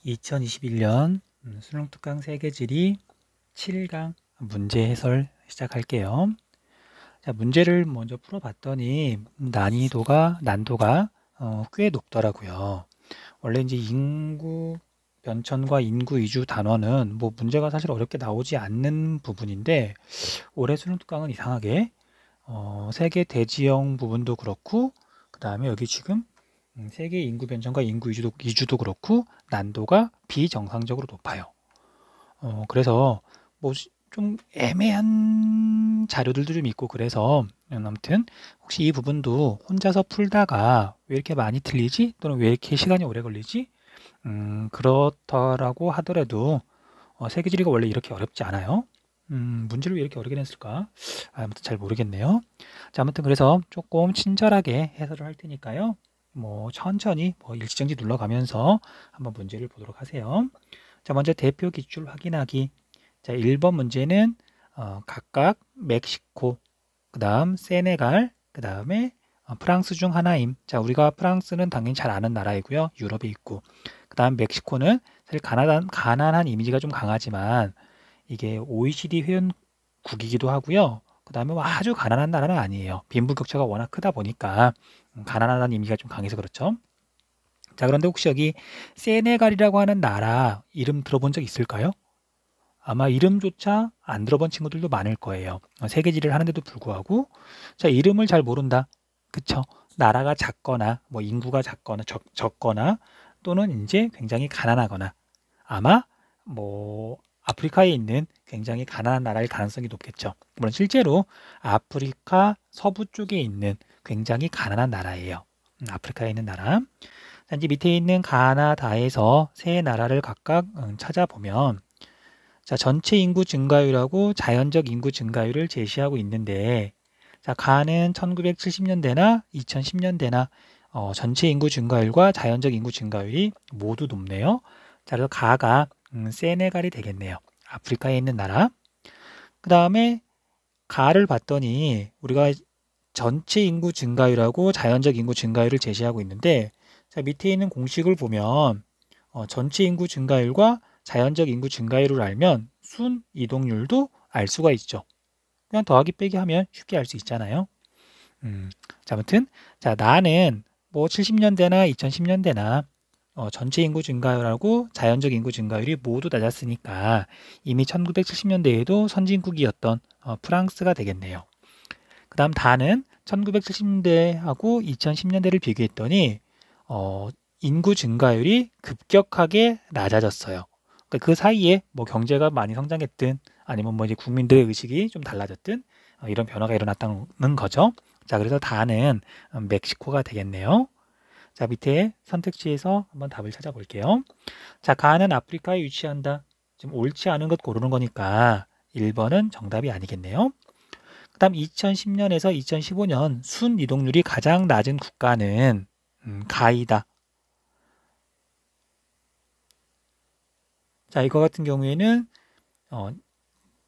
2021년 수능 특강 세계지리 7강 문제 해설 시작할게요. 자, 문제를 먼저 풀어봤더니 난도가 꽤 높더라고요. 원래 이제 인구 변천과 인구 이주 단원은 뭐 문제가 사실 어렵게 나오지 않는 부분인데 올해 수능 특강은 이상하게 세계 대지형 부분도 그렇고 그 다음에 여기 지금 세계 인구 변천과 인구 이주도 그렇고 난도가 비정상적으로 높아요. 그래서 뭐 좀 애매한 자료들도 좀 있고 그래서 아무튼 혹시 이 부분도 혼자서 풀다가 왜 이렇게 많이 틀리지? 또는 왜 이렇게 시간이 오래 걸리지? 그렇더라고 하더라도 세계지리가 원래 이렇게 어렵지 않아요. 문제를 왜 이렇게 어렵게 냈을까? 아무튼 잘 모르겠네요. 자, 아무튼 그래서 조금 친절하게 해설을 할 테니까요. 뭐 천천히 일지정지 눌러가면서 한번 문제를 보도록 하세요. 자, 먼저 대표 기출 확인하기. 자, 1번 문제는 각각 멕시코, 그 다음 세네갈, 그 다음에 프랑스 중 하나임. 자, 우리가 프랑스는 당연히 잘 아는 나라이고요. 유럽에 있고. 그 다음 멕시코는 사실 가난한 이미지가 좀 강하지만 이게 OECD 회원국이기도 하고요. 그 다음에 아주 가난한 나라는 아니에요. 빈부격차가 워낙 크다 보니까 가난하다는 이미지가 좀 강해서 그렇죠. 자, 그런데 혹시 여기 세네갈이라고 하는 나라 이름 들어본 적 있을까요? 아마 이름조차 안 들어본 친구들도 많을 거예요. 세계지리를 하는데도 불구하고 자, 이름을 잘 모른다. 그쵸? 나라가 작거나 뭐 인구가 작거나 적거나 또는 이제 굉장히 가난하거나 아마 뭐 아프리카에 있는 굉장히 가난한 나라일 가능성이 높겠죠. 물론 실제로 아프리카 서부 쪽에 있는 굉장히 가난한 나라예요. 아프리카에 있는 나라. 자, 이제 밑에 있는 가나다에서 세 나라를 각각 찾아보면 자, 전체 인구 증가율하고 자연적 인구 증가율을 제시하고 있는데 자, 가는 1970년대나 2010년대나 전체 인구 증가율과 자연적 인구 증가율이 모두 높네요. 자, 그래서 가가 세네갈이 되겠네요. 아프리카에 있는 나라. 그 다음에 가를 봤더니 우리가 전체 인구 증가율하고 자연적 인구 증가율을 제시하고 있는데 자, 밑에 있는 공식을 보면 전체 인구 증가율과 자연적 인구 증가율을 알면 순 이동률도 알 수가 있죠. 그냥 더하기 빼기 하면 쉽게 알 수 있잖아요. 자, 아무튼 자, 나는 뭐 70년대나 2010년대나 전체 인구 증가율하고 자연적 인구 증가율이 모두 낮았으니까 이미 1970년대에도 선진국이었던 프랑스가 되겠네요. 그 다음 다는 1970년대하고 2010년대를 비교했더니 인구 증가율이 급격하게 낮아졌어요. 그러니까 그 사이에 뭐 경제가 많이 성장했든 아니면 뭐 이제 국민들의 의식이 좀 달라졌든 이런 변화가 일어났다는 거죠. 자, 그래서 다는 멕시코가 되겠네요. 자, 밑에 선택지에서 한번 답을 찾아볼게요. 자, 가는 아프리카에 위치한다. 지금 옳지 않은 것 고르는 거니까 1번은 정답이 아니겠네요. 그 다음 2010년에서 2015년 순 이동률이 가장 낮은 국가는 가이다. 자, 이거 같은 경우에는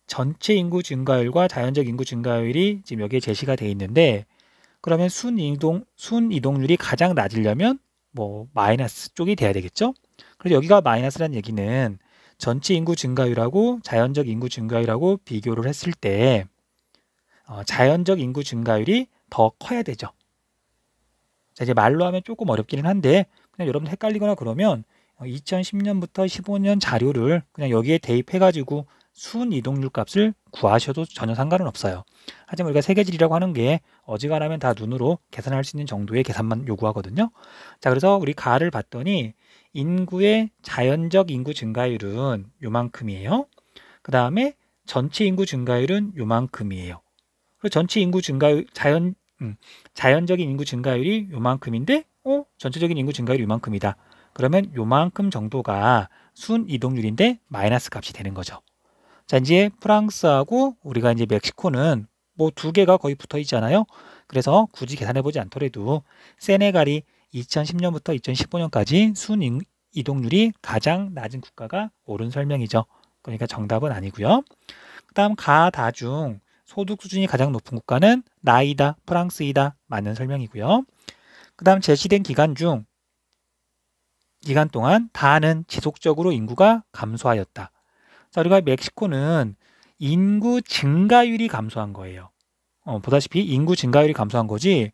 전체 인구 증가율과 자연적 인구 증가율이 지금 여기에 제시가 되어 있는데 그러면 순 이동률이 가장 낮으려면 뭐 마이너스 쪽이 돼야 되겠죠? 그래서 여기가 마이너스라는 얘기는 전체 인구 증가율하고 자연적 인구 증가율하고 비교를 했을 때 자연적 인구 증가율이 더 커야 되죠. 자, 이제 말로 하면 조금 어렵기는 한데 그냥 여러분 헷갈리거나 그러면 2010년부터 15년 자료를 그냥 여기에 대입해가지고 순 이동률 값을 구하셔도 전혀 상관은 없어요. 하지만 우리가 세계지리라고 하는 게 어지간하면 다 눈으로 계산할 수 있는 정도의 계산만 요구하거든요. 자, 그래서 우리 가를 봤더니 인구의 자연적 인구 증가율은 요만큼이에요. 그 다음에 전체 인구 증가율은 요만큼이에요. 그리고 전체 인구 증가율, 자연적인 인구 증가율이 요만큼인데, 전체적인 인구 증가율이 요만큼이다. 그러면 요만큼 정도가 순 이동률인데 마이너스 값이 되는 거죠. 자, 이제 프랑스하고 우리가 이제 멕시코는 뭐 두 개가 거의 붙어 있잖아요. 그래서 굳이 계산해 보지 않더라도 세네갈이 2010년부터 2015년까지 순 이동률이 가장 낮은 국가가 옳은 설명이죠. 그러니까 정답은 아니고요. 그다음 가다 중 소득 수준이 가장 높은 국가는 나이다, 프랑스이다. 맞는 설명이고요. 그다음 제시된 기간 중 기간 동안 다는 지속적으로 인구가 감소하였다. 자, 우리가 멕시코는 인구 증가율이 감소한 거예요. 보다시피 인구 증가율이 감소한 거지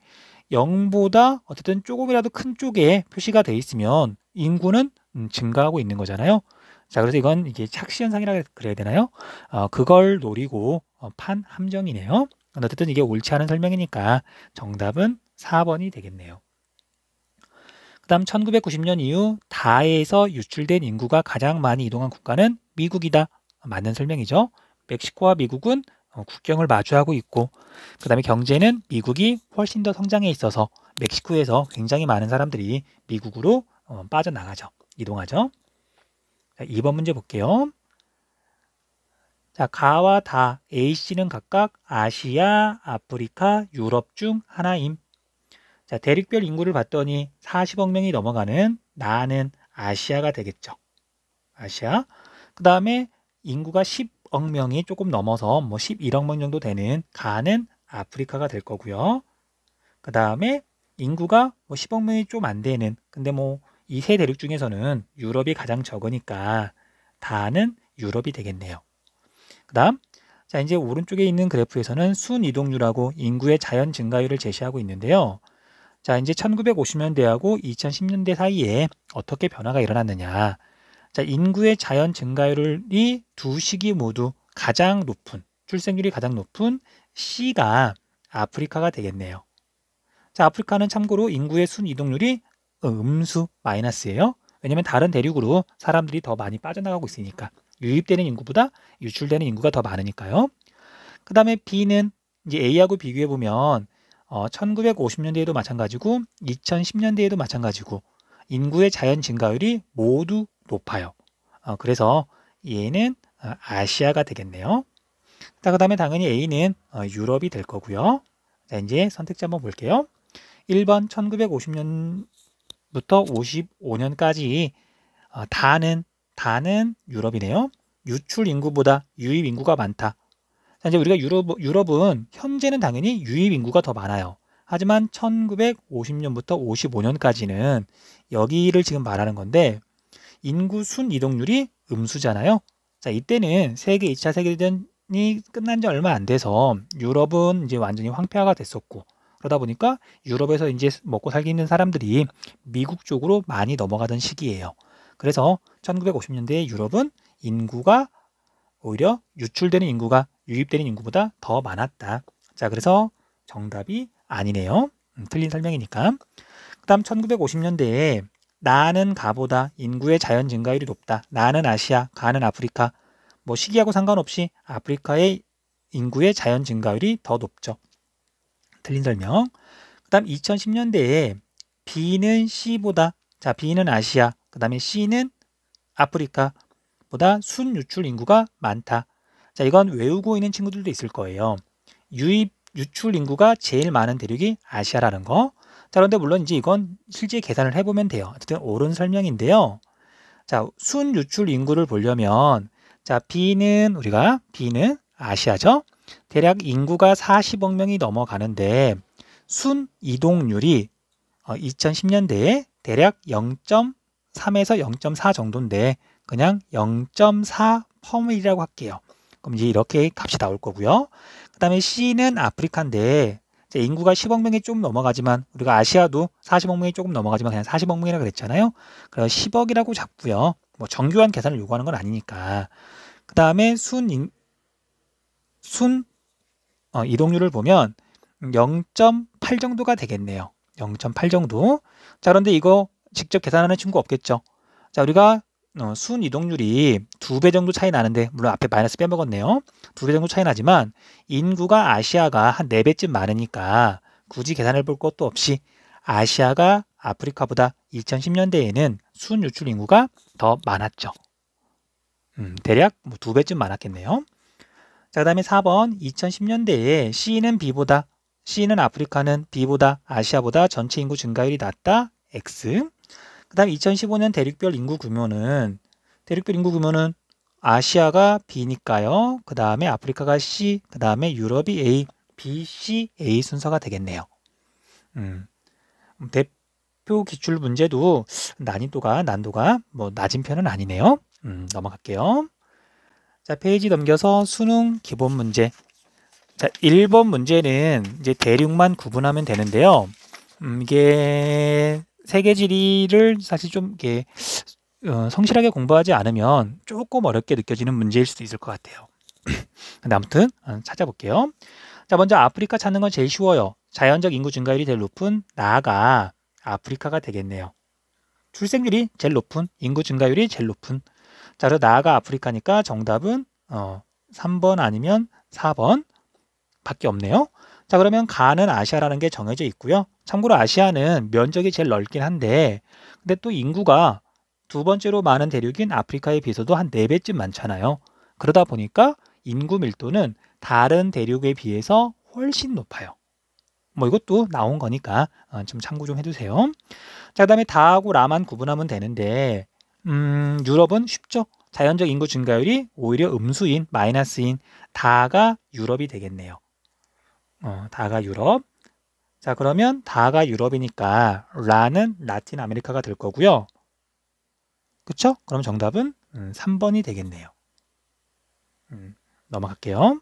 0보다 어쨌든 조금이라도 큰 쪽에 표시가 돼 있으면 인구는 증가하고 있는 거잖아요. 자, 그래서 이건 이게 착시현상이라 그래야 되나요? 그걸 노리고 판 함정이네요. 어쨌든 이게 옳지 않은 설명이니까 정답은 4번이 되겠네요. 그 다음 1990년 이후 다에서 유출된 인구가 가장 많이 이동한 국가는 미국이다. 맞는 설명이죠. 멕시코와 미국은 국경을 마주하고 있고 그 다음에 경제는 미국이 훨씬 더 성장해 있어서 멕시코에서 굉장히 많은 사람들이 미국으로 빠져나가죠. 이동하죠. 자, 2번 문제 볼게요. 자, 가와 다, A, C는 각각 아시아, 아프리카, 유럽 중 하나임. 자, 대륙별 인구를 봤더니 40억 명이 넘어가는 나는 아시아가 되겠죠. 아시아. 그 다음에 인구가 10억 명이 조금 넘어서 뭐 11억 명 정도 되는 가는 아프리카가 될 거고요. 그 다음에 인구가 뭐 10억 명이 좀 안 되는 근데 뭐 이 세 대륙 중에서는 유럽이 가장 적으니까 다는 유럽이 되겠네요. 그 다음 자 이제 오른쪽에 있는 그래프에서는 순이동률하고 인구의 자연 증가율을 제시하고 있는데요. 자 이제 1950년대하고 2010년대 사이에 어떻게 변화가 일어났느냐. 자, 인구의 자연 증가율이 두 시기 모두 가장 높은, 출생률이 가장 높은 C가 아프리카가 되겠네요. 자, 아프리카는 참고로 인구의 순이동률이 음수 마이너스예요. 왜냐면 다른 대륙으로 사람들이 더 많이 빠져나가고 있으니까. 유입되는 인구보다 유출되는 인구가 더 많으니까요. 그 다음에 B는 이제 A하고 비교해 보면 1950년대에도 마찬가지고 2010년대에도 마찬가지고 인구의 자연 증가율이 모두 높아요. 그래서 얘는 아시아가 되겠네요. 자, 그 다음에 당연히 A는 유럽이 될 거고요. 자, 이제 선택지 한번 볼게요. 1번 1950년부터 55년까지 다는 유럽이네요. 유출 인구보다 유입 인구가 많다. 자, 이제 우리가 유럽은 현재는 당연히 유입 인구가 더 많아요. 하지만 1950년부터 55년까지는 여기를 지금 말하는 건데 인구 순이동률이 음수잖아요. 자, 이때는 세계 2차 세계대전이 끝난 지 얼마 안 돼서 유럽은 이제 완전히 황폐화가 됐었고 그러다 보니까 유럽에서 이제 먹고 살기 힘든 사람들이 미국 쪽으로 많이 넘어가던 시기예요. 그래서 1950년대에 유럽은 인구가 오히려 유출되는 인구가 유입되는 인구보다 더 많았다. 자, 그래서 정답이 아니네요. 틀린 설명이니까. 그 다음 1950년대에 나는 가보다 인구의 자연 증가율이 높다. 나는 아시아, 가는 아프리카. 뭐 시기하고 상관없이 아프리카의 인구의 자연 증가율이 더 높죠. 틀린 설명. 그 다음 2010년대에 B는 C보다 자 B는 아시아, 그 다음에 C는 아프리카보다 순유출 인구가 많다. 자, 이건 외우고 있는 친구들도 있을 거예요. 유출 인구가 제일 많은 대륙이 아시아라는 거. 자, 그런데 물론 이제 이건 실제 계산을 해보면 돼요. 어쨌든 옳은 설명인데요. 자, 순유출 인구를 보려면 자, B는 아시아죠. 대략 인구가 40억 명이 넘어가는데 순이동률이 2010년대에 대략 0.3에서 0.4 정도인데 그냥 0.4%이라고 할게요. 그럼 이제 이렇게 값이 나올 거고요. 그 다음에 C는 아프리카인데 인구가 10억 명이 좀 넘어가지만 우리가 아시아도 40억 명이 조금 넘어가지만 그냥 40억 명이라고 그랬잖아요. 그래서 10억이라고 잡고요. 뭐 정교한 계산을 요구하는 건 아니니까. 그 다음에 이동률을 보면 0.8 정도가 되겠네요. 0.8 정도. 자, 그런데 이거 직접 계산하는 친구 없겠죠. 자, 우리가 순 이동률이 2배 정도 차이 나는데 물론 앞에 마이너스 빼먹었네요. 2배 정도 차이 나지만 인구가 아시아가 한 4배쯤 많으니까 굳이 계산해 볼 것도 없이 아시아가 아프리카보다 2010년대에는 순 유출 인구가 더 많았죠. 대략 뭐 2배쯤 많았겠네요. 자, 그 다음에 4번 2010년대에 C는 아프리카는 B보다 아시아보다 전체 인구 증가율이 낮다. X. 그 다음 2015년 대륙별 인구 규모는 아시아가 B니까요. 그 다음에 아프리카가 C, 그 다음에 유럽이 A, B, C, A 순서가 되겠네요. 목표 기출 문제도 난도가 뭐 낮은 편은 아니네요. 넘어갈게요. 자, 페이지 넘겨서 수능 기본 문제. 자, 1번 문제는 이제 대륙만 구분하면 되는데요. 이게 세계지리를 사실 좀 이렇게 성실하게 공부하지 않으면 조금 어렵게 느껴지는 문제일 수도 있을 것 같아요. 근데 아무튼 찾아볼게요. 자, 먼저 아프리카 찾는 건 제일 쉬워요. 자연적 인구 증가율이 제일 높은 나아가 아프리카가 되겠네요. 출생률이 제일 높은, 인구 증가율이 제일 높은. 자, 그래서 나아가 아프리카니까 정답은 3번 아니면 4번 밖에 없네요. 자, 그러면 가는 아시아라는 게 정해져 있고요. 참고로 아시아는 면적이 제일 넓긴 한데 근데 또 인구가 두 번째로 많은 대륙인 아프리카에 비해서도 한 4배쯤 많잖아요. 그러다 보니까 인구 밀도는 다른 대륙에 비해서 훨씬 높아요. 뭐 이것도 나온 거니까 좀 참고 좀 해두세요. 자, 그다음에 다하고 라만 구분하면 되는데 유럽은 쉽죠. 자연적 인구 증가율이 오히려 음수인 마이너스인 다가 유럽이 되겠네요. 다가 유럽. 자, 그러면 다가 유럽이니까 라는 라틴 아메리카가 될 거고요. 그쵸? 그럼 정답은 3번이 되겠네요. 넘어갈게요.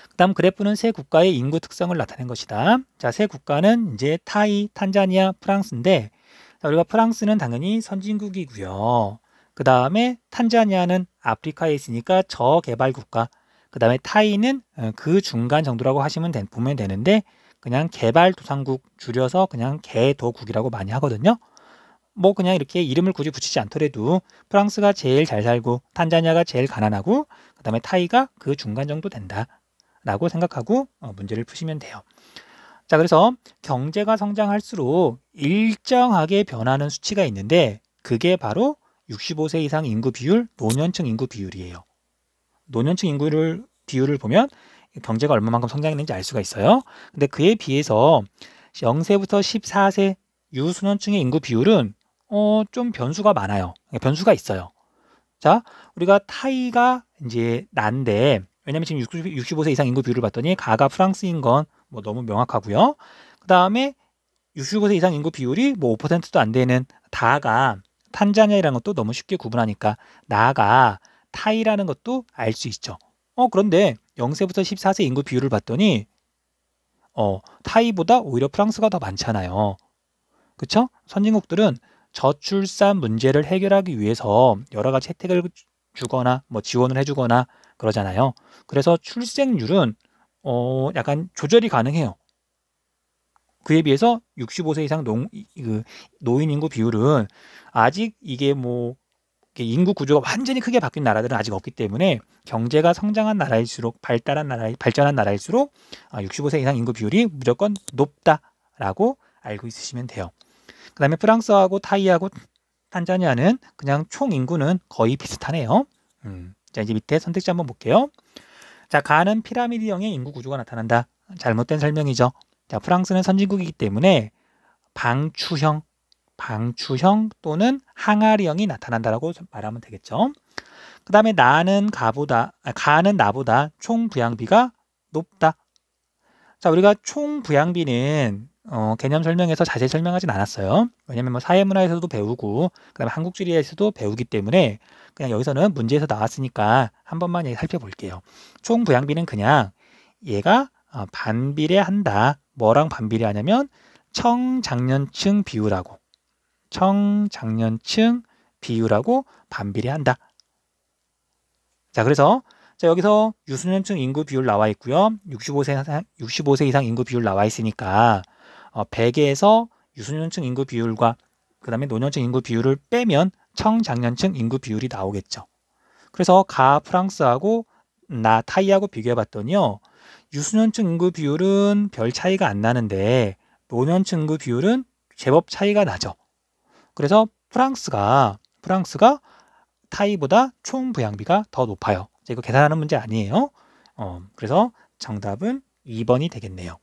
그 다음 그래프는 세 국가의 인구 특성을 나타낸 것이다. 자, 세 국가는 이제 타이, 탄자니아, 프랑스인데 자, 우리가 프랑스는 당연히 선진국이고요. 그 다음에 탄자니아는 아프리카에 있으니까 저개발 국가. 그 다음에 타이는 그 중간 정도라고 보면 되는데 그냥 개발도상국 줄여서 그냥 개도국이라고 많이 하거든요. 뭐 그냥 이렇게 이름을 굳이 붙이지 않더라도 프랑스가 제일 잘 살고 탄자니아가 제일 가난하고 그 다음에 타이가 그 중간 정도 된다 라고 생각하고 문제를 푸시면 돼요. 자, 그래서 경제가 성장할수록 일정하게 변하는 수치가 있는데 그게 바로 65세 이상 인구 비율, 노년층 인구 비율이에요. 노년층 인구를 비율을 보면 경제가 얼마만큼 성장했는지 알 수가 있어요. 근데 그에 비해서 0세부터 14세 유소년층의 인구 비율은 좀 변수가 많아요. 변수가 있어요. 자, 우리가 타이가 이제 난데 왜냐면 지금 65세 이상 인구 비율을 봤더니 가가 프랑스인 건 뭐 너무 명확하고요. 그 다음에 65세 이상 인구 비율이 뭐 5%도 안 되는 다가 탄자니아라는 것도 너무 쉽게 구분하니까 나가 타이라는 것도 알 수 있죠. 그런데 0세부터 14세 인구 비율을 봤더니 타이보다 오히려 프랑스가 더 많잖아요. 그쵸? 선진국들은 저출산 문제를 해결하기 위해서 여러 가지 혜택을 주거나 뭐 지원을 해주거나 그러잖아요. 그래서 출생률은 약간 조절이 가능해요. 그에 비해서 65세 이상 노인 인구 비율은 아직 이게 뭐 인구 구조가 완전히 크게 바뀐 나라들은 아직 없기 때문에 경제가 성장한 나라일수록 발전한 나라일수록 65세 이상 인구 비율이 무조건 높다라고 알고 있으시면 돼요. 그 다음에 프랑스하고 타이하고 탄자니아는 그냥 총 인구는 거의 비슷하네요. 자, 이제 밑에 선택지 한번 볼게요. 자, 가는 피라미드형의 인구 구조가 나타난다. 잘못된 설명이죠. 자, 프랑스는 선진국이기 때문에 방추형 또는 항아리형이 나타난다라고 말하면 되겠죠. 그 다음에 가는 나보다 총 부양비가 높다. 자, 우리가 총 부양비는 개념 설명에서 자세히 설명하진 않았어요. 왜냐면 뭐 사회문화에서도 배우고 그다음에 한국지리에서도 배우기 때문에 그냥 여기서는 문제에서 나왔으니까 한 번만 살펴볼게요. 총 부양비는 그냥 얘가 반비례한다. 뭐랑 반비례하냐면 청장년층 비율하고 반비례한다. 자, 그래서 여기서 유소년층 인구 비율 나와 있고요. 65세 이상 인구 비율 나와 있으니까 100에서 유소년층 인구 비율과 그 다음에 노년층 인구 비율을 빼면 청장년층 인구 비율이 나오겠죠. 그래서 프랑스하고 타이하고 비교해 봤더니요. 유소년층 인구 비율은 별 차이가 안 나는데 노년층 인구 비율은 제법 차이가 나죠. 그래서 프랑스가 타이보다 총 부양비가 더 높아요. 이거 계산하는 문제 아니에요. 그래서 정답은 2번이 되겠네요.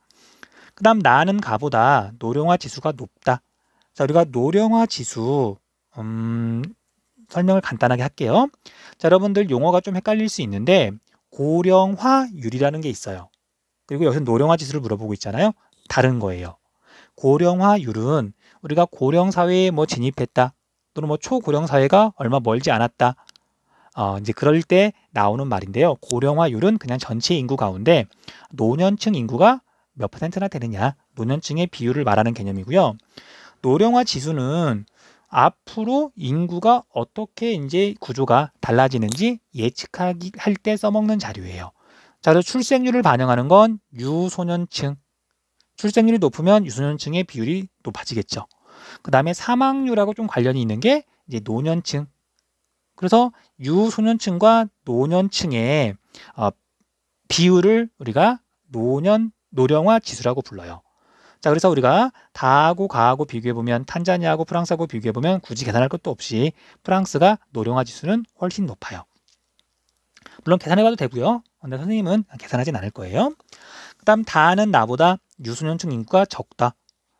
그 다음 나는 가보다 노령화 지수가 높다. 자, 우리가 노령화 지수 설명을 간단하게 할게요. 자, 여러분들 용어가 좀 헷갈릴 수 있는데 고령화율이라는 게 있어요. 그리고 여기서 노령화 지수를 물어보고 있잖아요. 다른 거예요. 고령화율은 우리가 고령 사회에 뭐 진입했다 또는 뭐 초고령 사회가 얼마 멀지 않았다. 이제 그럴 때 나오는 말인데요. 고령화율은 그냥 전체 인구 가운데 노년층 인구가 몇 퍼센트나 되느냐, 노년층의 비율을 말하는 개념이고요. 노령화 지수는 앞으로 인구가 어떻게 이제 구조가 달라지는지 예측하기 할 때 써먹는 자료예요. 자, 그래서 출생률을 반영하는 건 유소년층. 출생률이 높으면 유소년층의 비율이 높아지겠죠. 그 다음에 사망률하고 좀 관련이 있는 게 이제 노년층. 그래서 유소년층과 노년층의 비율을 우리가 노령화 지수라고 불러요. 자, 그래서 우리가 다하고 가하고 비교해보면 탄자니아하고 프랑스하고 비교해보면 굳이 계산할 것도 없이 프랑스가 노령화 지수는 훨씬 높아요. 물론 계산해봐도 되고요. 근데 선생님은 계산하진 않을 거예요. 그 다음 다는 나보다 유소년층 인구가 적다.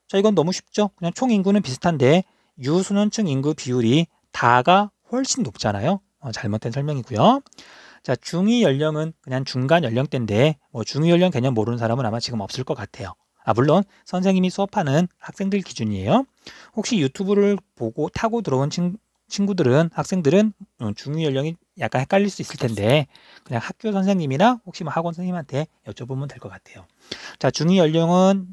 자, 이건 너무 쉽죠. 그냥 총 인구는 비슷한데 유소년층 인구 비율이 다가 훨씬 높잖아요. 잘못된 설명이고요. 자, 중위 연령은 그냥 중간 연령대인데 뭐 중위 연령 개념 모르는 사람은 아마 지금 없을 것 같아요. 물론 선생님이 수업하는 학생들 기준이에요. 혹시 유튜브를 보고 타고 들어온 친구들은 학생들은 중위 연령이 약간 헷갈릴 수 있을 텐데 그냥 학교 선생님이나 혹시 뭐 학원 선생님한테 여쭤보면 될 것 같아요. 자, 중위 연령은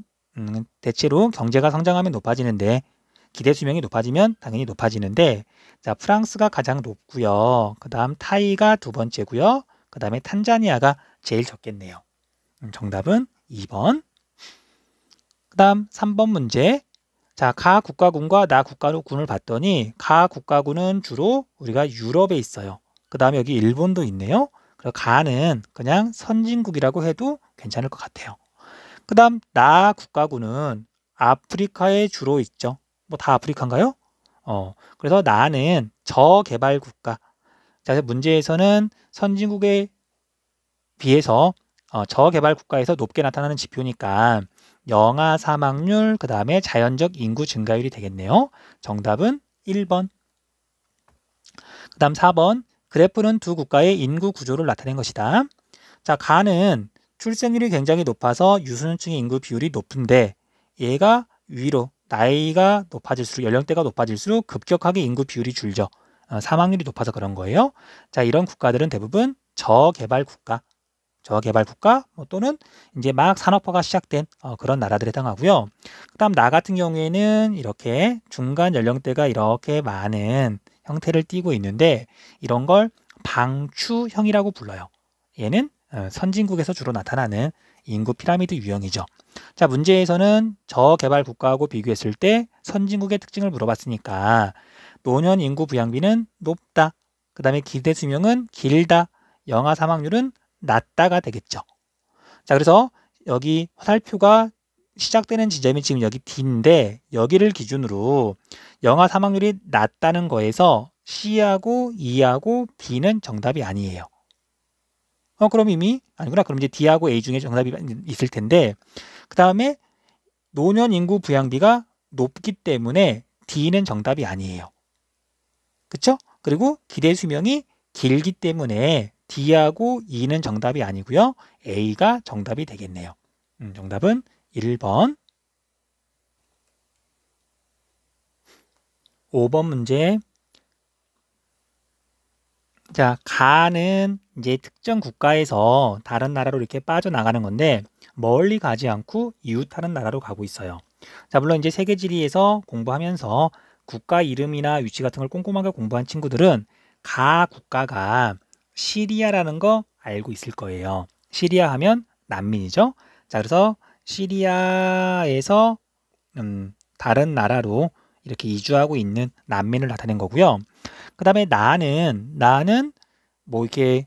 대체로 경제가 성장하면 높아지는데 기대 수명이 높아지면 당연히 높아지는데 자, 프랑스가 가장 높고요. 그 다음 타이가 두 번째고요. 그 다음에 탄자니아가 제일 적겠네요. 정답은 2번. 그 다음 3번 문제. 자, 가 국가군과 나 국가군을 봤더니 가 국가군은 주로 우리가 유럽에 있어요. 그 다음에 여기 일본도 있네요. 그래서 가는 그냥 선진국이라고 해도 괜찮을 것 같아요. 그 다음 나 국가군은 아프리카에 주로 있죠. 뭐 다 아프리카인가요? 그래서 나는 저개발 국가. 자, 문제에서는 선진국에 비해서 저개발 국가에서 높게 나타나는 지표니까 영아 사망률, 그 다음에 자연적 인구 증가율이 되겠네요. 정답은 1번. 그 다음 4번. 그래프는 두 국가의 인구 구조를 나타낸 것이다. 자, 가는 출생률이 굉장히 높아서 유소년층의 인구 비율이 높은데 얘가 위로 나이가 높아질수록 연령대가 높아질수록 급격하게 인구 비율이 줄죠. 사망률이 높아서 그런 거예요. 자, 이런 국가들은 대부분 저개발 국가 또는 이제 막 산업화가 시작된 그런 나라들에 해당하고요. 그다음 나 같은 경우에는 이렇게 중간 연령대가 이렇게 많은 형태를 띠고 있는데 이런 걸 방추형이라고 불러요. 얘는 선진국에서 주로 나타나는 인구 피라미드 유형이죠. 자, 문제에서는 저개발 국가하고 비교했을 때 선진국의 특징을 물어봤으니까 노년 인구 부양비는 높다. 그 다음에 기대 수명은 길다. 영아 사망률은 낮다가 되겠죠. 자, 그래서 여기 화살표가 시작되는 지점이 지금 여기 D인데 여기를 기준으로 영아 사망률이 낮다는 거에서 C하고 E하고 B는 정답이 아니에요. 그럼 이미 아니구나. 그럼 이제 D하고 A 중에 정답이 있을 텐데 그 다음에 노년 인구 부양비가 높기 때문에 D는 정답이 아니에요. 그쵸? 그리고 기대 수명이 길기 때문에 D하고 E는 정답이 아니고요. A가 정답이 되겠네요. 정답은 1번. 5번 문제. 자, 가는 이제 특정 국가에서 다른 나라로 이렇게 빠져나가는 건데 멀리 가지 않고 이웃하는 나라로 가고 있어요. 자, 물론 이제 세계지리에서 공부하면서 국가 이름이나 위치 같은 걸 꼼꼼하게 공부한 친구들은 가 국가가 시리아라는 거 알고 있을 거예요. 시리아 하면 난민이죠. 자, 그래서 시리아에서 다른 나라로 이렇게 이주하고 있는 난민을 나타낸 거고요. 그 다음에 나는 뭐 이렇게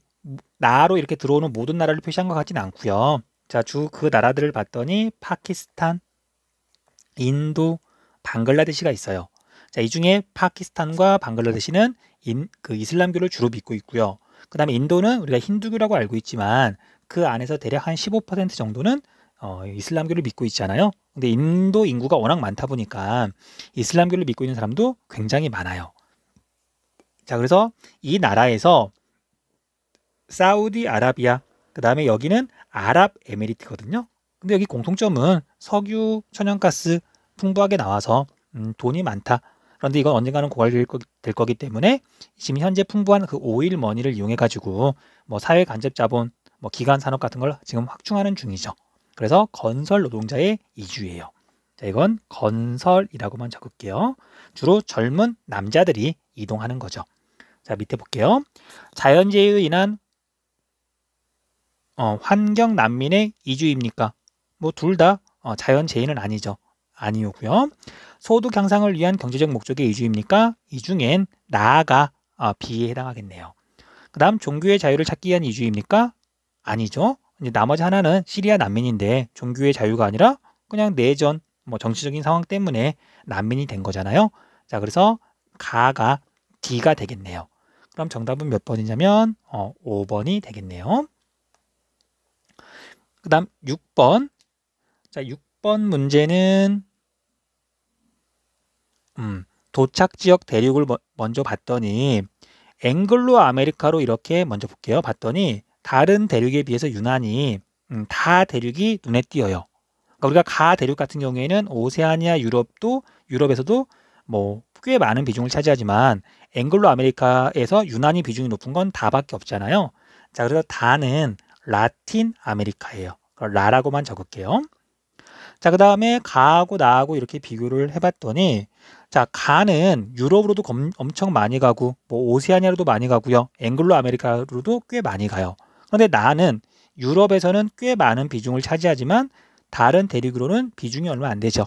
나로 이렇게 들어오는 모든 나라를 표시한 것 같지는 않고요. 자, 그 나라들을 봤더니 파키스탄, 인도, 방글라데시가 있어요. 자, 이 중에 파키스탄과 방글라데시는 그 이슬람교를 주로 믿고 있고요. 그 다음에 인도는 우리가 힌두교라고 알고 있지만 그 안에서 대략 한 15% 정도는 이슬람교를 믿고 있잖아요. 근데 인도 인구가 워낙 많다 보니까 이슬람교를 믿고 있는 사람도 굉장히 많아요. 자, 그래서 이 나라에서 사우디아라비아, 그 다음에 여기는 아랍에미리트거든요. 근데 여기 공통점은 석유, 천연가스, 풍부하게 나와서 돈이 많다. 그런데 이건 언젠가는 고갈될 거기 때문에 지금 현재 풍부한 그 오일 머니를 이용해 가지고 뭐 사회 간접 자본, 뭐 기관 산업 같은 걸 지금 확충하는 중이죠. 그래서 건설 노동자의 이주예요. 자, 이건 건설이라고만 적을게요. 주로 젊은 남자들이 이동하는 거죠. 자, 밑에 볼게요. 자연재해에 인한 환경 난민의 이주입니까? 뭐 둘 다 자연재해는 아니죠. 아니오고요. 소득 향상을 위한 경제적 목적의 이주입니까? 이 중엔 나아가 B에 해당하겠네요. 그 다음 종교의 자유를 찾기 위한 이주입니까? 아니죠. 이제 나머지 하나는 시리아 난민인데 종교의 자유가 아니라 그냥 내전, 뭐 정치적인 상황 때문에 난민이 된 거잖아요. 자, 그래서 가가 D가 되겠네요. 그럼 정답은 몇 번이냐면 5번이 되겠네요. 그 다음 6번. 자, 6번 문제는 도착 지역 대륙을 먼저 봤더니 앵글로 아메리카로 이렇게 먼저 볼게요. 봤더니 다른 대륙에 비해서 유난히 다 대륙이 눈에 띄어요. 그러니까 우리가 가 대륙 같은 경우에는 오세아니아 유럽에서도 뭐 꽤 많은 비중을 차지하지만 앵글로 아메리카에서 유난히 비중이 높은 건 다밖에 없잖아요. 자, 그래서 다는 라틴 아메리카예요. 라라고만 적을게요. 자, 그 다음에 가하고 나하고 이렇게 비교를 해봤더니 자, 가는 유럽으로도 엄청 많이 가고 뭐 오세아니아로도 많이 가고요. 앵글로 아메리카로도 꽤 많이 가요. 그런데 나는 유럽에서는 꽤 많은 비중을 차지하지만 다른 대륙으로는 비중이 얼마 안 되죠.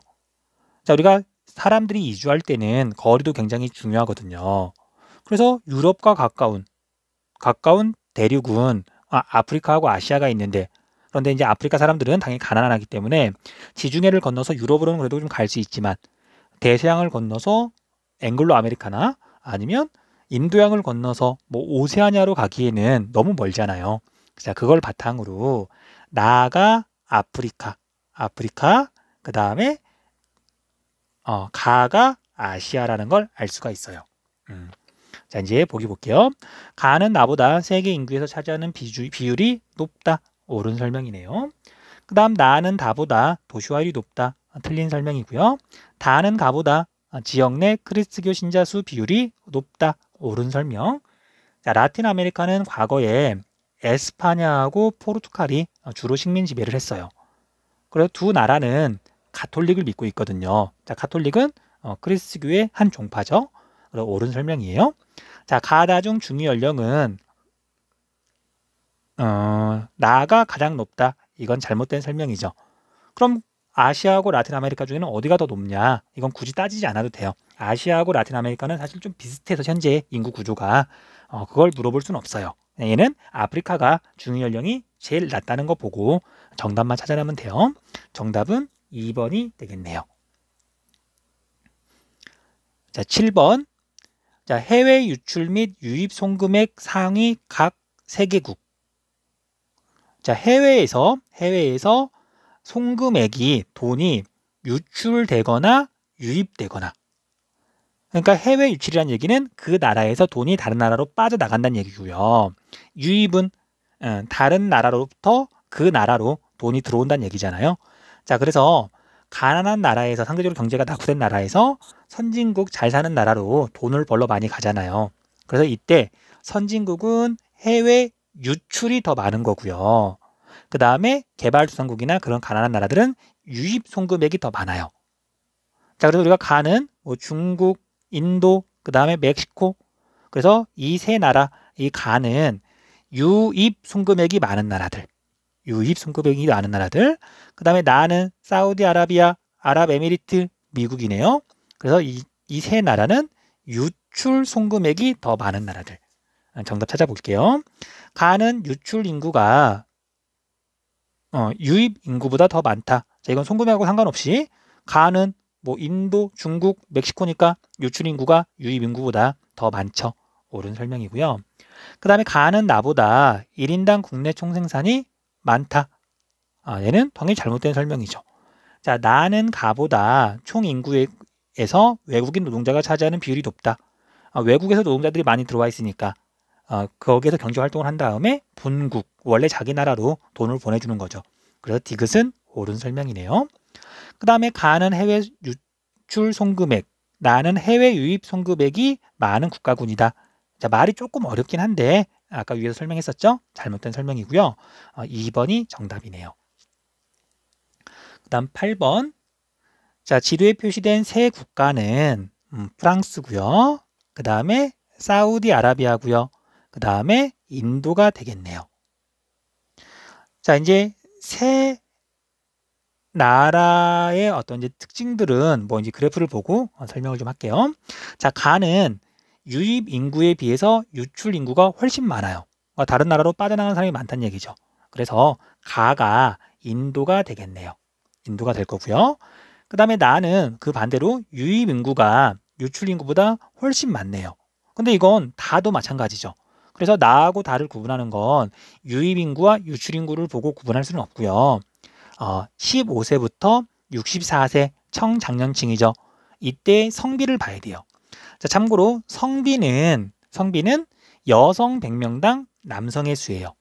자, 우리가 사람들이 이주할 때는 거리도 굉장히 중요하거든요. 그래서 유럽과 가까운 대륙은 아프리카하고 아시아가 있는데 그런데 이제 아프리카 사람들은 당연히 가난하기 때문에 지중해를 건너서 유럽으로는 그래도 좀 갈 수 있지만 대서양을 건너서 앵글로 아메리카나 아니면 인도양을 건너서 뭐 오세아니아로 가기에는 너무 멀잖아요. 자, 그걸 바탕으로 나아가 아프리카, 그 다음에 가가 아시아라는 걸 알 수가 있어요. 자, 이제 보기 볼게요. 가는 나보다 세계 인구에서 차지하는 비율이 높다. 옳은 설명이네요. 그 다음 나는 다보다 도시화율이 높다. 틀린 설명이고요. 다는 가보다 지역 내 크리스트교 신자 수 비율이 높다. 옳은 설명. 자, 라틴 아메리카는 과거에 에스파냐하고 포르투갈이 주로 식민 지배를 했어요. 그래서 두 나라는 가톨릭을 믿고 있거든요. 자, 가톨릭은 크리스트교의 한 종파죠. 그래서 옳은 설명이에요. 자, 가다중 중위 연령은 나가 가장 높다. 이건 잘못된 설명이죠. 그럼 아시아하고 라틴 아메리카 중에는 어디가 더 높냐? 이건 굳이 따지지 않아도 돼요. 아시아하고 라틴 아메리카는 사실 좀 비슷해서 현재 인구 구조가 그걸 물어볼 수는 없어요. 얘는 아프리카가 중위 연령이 제일 낮다는 거 보고 정답만 찾아내면 돼요. 정답은 2번이 되겠네요. 자, 7번. 자, 해외 유출 및 유입 송금액 상위 각 세계국. 자, 해외에서 송금액이 돈이 유출되거나 유입되거나, 그러니까 해외 유출이라는 얘기는 그 나라에서 돈이 다른 나라로 빠져나간다는 얘기고요. 유입은 다른 나라로부터 그 나라로 돈이 들어온다는 얘기잖아요. 자, 그래서 가난한 나라에서 상대적으로 경제가 낙후된 나라에서 선진국 잘 사는 나라로 돈을 벌러 많이 가잖아요. 그래서 이때 선진국은 해외 유출이 더 많은 거고요. 그 다음에 개발도상국이나 그런 가난한 나라들은 유입 송금액이 더 많아요. 자, 그래서 우리가 가는 뭐 중국, 인도, 그 다음에 멕시코, 그래서 이 세 나라, 이 가는 유입 송금액이 많은 나라들, 그 다음에 나는 사우디아라비아, 아랍에미리트, 미국이네요. 그래서 이 세 나라는 유출 송금액이 더 많은 나라들. 정답 찾아볼게요. 가는 유출 인구가 유입 인구보다 더 많다. 자, 이건 송금액하고 상관없이 가는 뭐 인도, 중국, 멕시코니까 유출 인구가 유입 인구보다 더 많죠. 옳은 설명이고요. 그 다음에 가는 나보다 1인당 국내 총생산이 많다. 얘는 당연히 잘못된 설명이죠. 자, 나는 가보다 총 인구에서 외국인 노동자가 차지하는 비율이 높다. 외국에서 노동자들이 많이 들어와 있으니까 거기에서 경제 활동을 한 다음에 본국, 원래 자기 나라로 돈을 보내주는 거죠. 그래서 디귿은 옳은 설명이네요. 그 다음에 가는 해외 유출 송금액, 나는 해외 유입 송금액이 많은 국가군이다. 자, 말이 조금 어렵긴 한데 아까 위에서 설명했었죠? 잘못된 설명이고요. 2번이 정답이네요. 그 다음 8번. 자, 지도에 표시된 세 국가는 프랑스고요. 그 다음에 사우디아라비아고요. 그 다음에 인도가 되겠네요. 자, 이제 세 나라의 어떤 이제 특징들은 뭐 이제 그래프를 보고 설명을 좀 할게요. 자, 가는 유입 인구에 비해서 유출 인구가 훨씬 많아요. 다른 나라로 빠져나가는 사람이 많다는 얘기죠. 그래서 가가 인도가 되겠네요. 인도가 될 거고요. 그 다음에 나는 그 반대로 유입 인구가 유출 인구보다 훨씬 많네요. 근데 이건 다도 마찬가지죠. 그래서 나하고 다를 구분하는 건 유입 인구와 유출 인구를 보고 구분할 수는 없고요. 15세부터 64세 청장년층이죠. 이때 성비를 봐야 돼요. 자, 참고로 성비는 여성 100명당 남성의 수예요.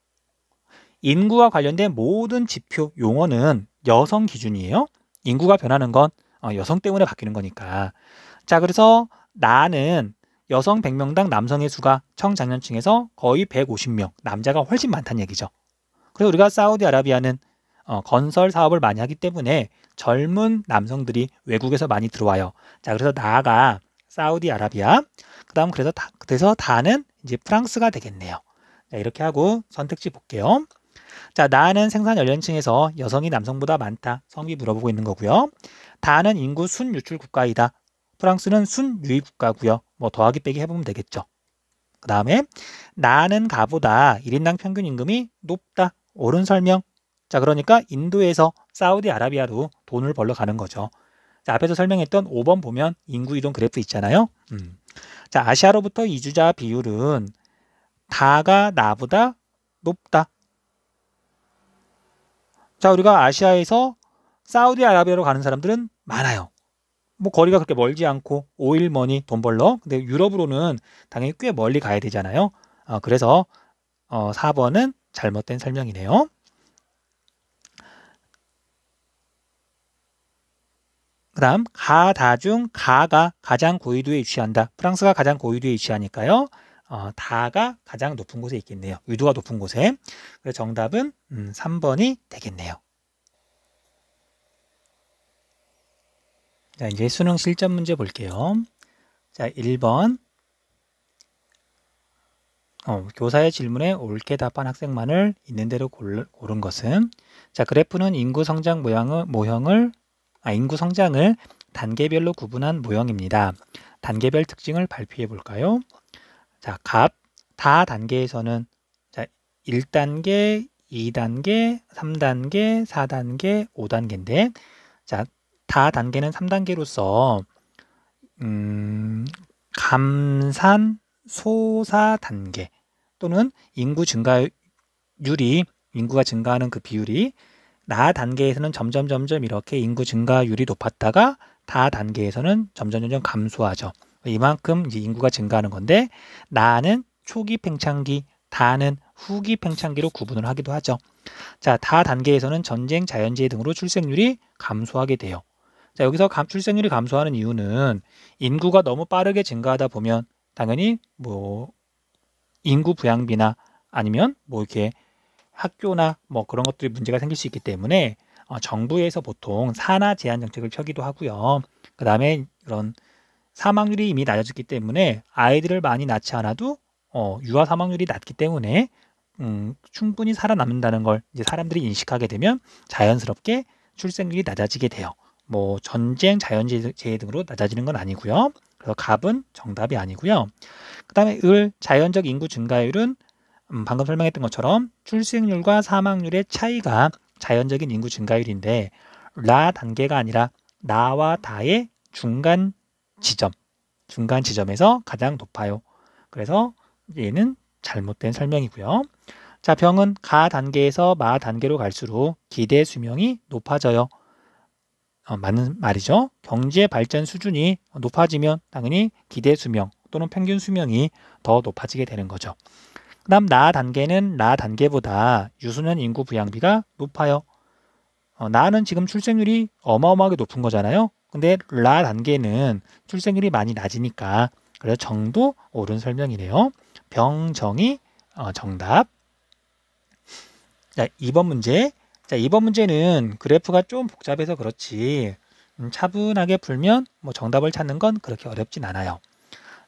인구와 관련된 모든 지표 용어는 여성 기준이에요. 인구가 변하는 건 여성 때문에 바뀌는 거니까. 자, 그래서 나는 여성 100명당 남성의 수가 청장년층에서 거의 150명, 남자가 훨씬 많다는 얘기죠. 그래서 우리가 사우디아라비아는 건설 사업을 많이 하기 때문에 젊은 남성들이 외국에서 많이 들어와요. 자, 그래서 나가 사우디아라비아, 그다음 그래서 다는 이제 프랑스가 되겠네요. 자, 이렇게 하고 선택지 볼게요. 자, 나는 생산 연령층에서 여성이 남성보다 많다. 성비 물어보고 있는 거고요. 다는 인구 순유출 국가이다. 프랑스는 순유입 국가고요. 뭐 더하기 빼기 해보면 되겠죠. 그 다음에 나는 가보다 1인당 평균 임금이 높다. 옳은 설명. 자, 그러니까 인도에서 사우디아라비아로 돈을 벌러 가는 거죠. 자, 앞에서 설명했던 5번 보면 인구 이동 그래프 있잖아요. 자, 아시아로부터 이주자 비율은 다가 나보다 높다. 자, 우리가 아시아에서 사우디아라비아로 가는 사람들은 많아요. 뭐 거리가 그렇게 멀지 않고 5일 머니 돈 벌러. 근데 유럽으로는 당연히 꽤 멀리 가야 되잖아요. 그래서 4번은 잘못된 설명이네요. 그 다음 가다 중 가가 가장 고위도에 위치한다. 프랑스가 가장 고위도에 위치하니까요. 다가 가장 높은 곳에 있겠네요. 위도가 높은 곳에. 그래서 정답은 3번이 되겠네요. 자, 이제 수능 실전 문제 볼게요. 자, 1번. 교사의 질문에 옳게 답한 학생만을 있는 대로 고른 것은. 자, 그래프는 인구 성장 인구 성장을 단계별로 구분한 모형입니다. 단계별 특징을 발표해 볼까요? 자, 다 단계에서는 자, 1단계, 2단계, 3단계, 4단계, 5단계인데 자, 다 단계는 3단계로서 감산 소사 단계 또는 인구 증가율이 인구가 증가하는 그 비율이 나 단계에서는 점점 이렇게 인구 증가율이 높았다가 다 단계에서는 점점 감소하죠. 이만큼 이제 인구가 증가하는 건데 나는 초기 팽창기, 다는 후기 팽창기로 구분을 하기도 하죠. 자, 다 단계에서는 전쟁, 자연재해 등으로 출생률이 감소하게 돼요. 자, 여기서 출생률이 감소하는 이유는 인구가 너무 빠르게 증가하다 보면 당연히 뭐 인구 부양비나 아니면 뭐 이렇게 학교나 뭐 그런 것들이 문제가 생길 수 있기 때문에 정부에서 보통 산하 제한 정책을 펴기도 하고요. 그 다음에 이런 사망률이 이미 낮아졌기 때문에 아이들을 많이 낳지 않아도 유아 사망률이 낮기 때문에 충분히 살아남는다는 걸 이제 사람들이 인식하게 되면 자연스럽게 출생률이 낮아지게 돼요. 뭐 전쟁, 자연재해 등으로 낮아지는 건 아니고요. 그래서 갑은 정답이 아니고요. 그 다음에 자연적 인구 증가율은 방금 설명했던 것처럼 출생률과 사망률의 차이가 자연적인 인구 증가율인데 라 단계가 아니라 나와 다의 중간 지점에서 가장 높아요. 그래서 얘는 잘못된 설명이고요. 자, 병은 가 단계에서 마 단계로 갈수록 기대 수명이 높아져요. 맞는 말이죠. 경제 발전 수준이 높아지면 당연히 기대 수명 또는 평균 수명이 더 높아지게 되는 거죠. 그 다음 나 단계는 나 단계보다 유소년 인구 부양비가 높아요. 라는 지금 출생률이 어마어마하게 높은 거잖아요. 근데 라 단계는 출생률이 많이 낮으니까 그래서 정도 옳은 설명이네요. 병정이 정답. 자, 2번 문제. 자, 2번 문제는 그래프가 좀 복잡해서 그렇지 차분하게 풀면 뭐 정답을 찾는 건 그렇게 어렵진 않아요.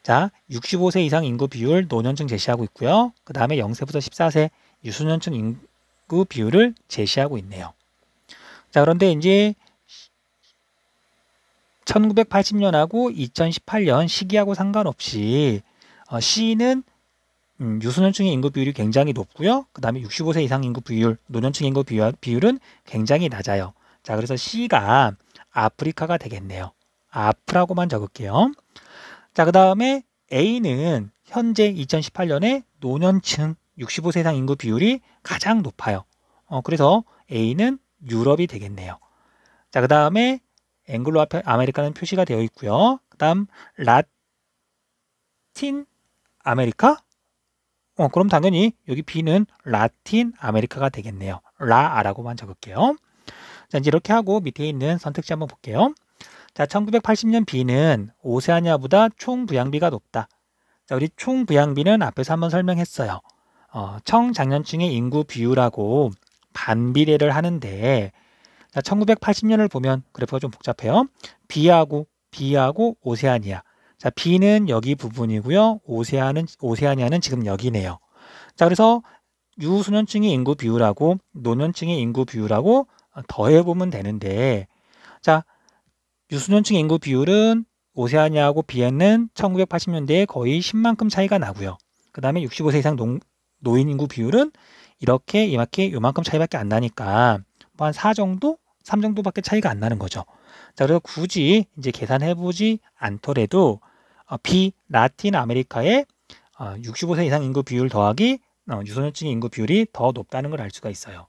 자, 65세 이상 인구 비율 노년층 제시하고 있고요. 그 다음에 0세부터 14세 유소년층 인구 비율을 제시하고 있네요. 자, 그런데 이제 1980년하고 2018년 시기하고 상관없이 C는 유소년층의 인구 비율이 굉장히 높고요. 그 다음에 65세 이상 인구 비율, 노년층 인구 비율은 굉장히 낮아요. 자, 그래서 C가 아프리카가 되겠네요. 아프라고만 적을게요. 자, 그 다음에 A는 현재 2018년에 노년층 65세 이상 인구 비율이 가장 높아요. 그래서 A는 유럽이 되겠네요. 자, 그 다음에 앵글로 아메리카는 표시가 되어 있고요. 그 다음 라틴 아메리카? 그럼 당연히 여기 B는 라틴 아메리카가 되겠네요. 라라고만 적을게요. 자, 이제 이렇게 하고 밑에 있는 선택지 한번 볼게요. 자, 1980년 B는 오세아니아보다 총 부양비가 높다. 자, 우리 총 부양비는 앞에서 한번 설명했어요. 청장년층의 인구 비율하고 반비례를 하는데, 자, 1980년을 보면 그래프가 좀 복잡해요. B하고 오세아니아. 자, B는 여기 부분이고요. 오세아니아는 지금 여기네요. 자, 그래서 유소년층의 인구 비율하고 노년층의 인구 비율하고 더해보면 되는데, 자, 유소년층의 인구 비율은 오세아니아하고 B는 1980년대에 거의 10만큼 차이가 나고요. 그 다음에 65세 이상 노인 인구 비율은 이렇게 요만큼 차이밖에 안 나니까 뭐 한 4 정도? 3 정도밖에 차이가 안 나는 거죠. 자, 그래서 굳이 이제 계산해보지 않더라도 B 라틴 아메리카의 65세 이상 인구 비율 더하기 유소년층의 인구 비율이 더 높다는 걸 알 수가 있어요.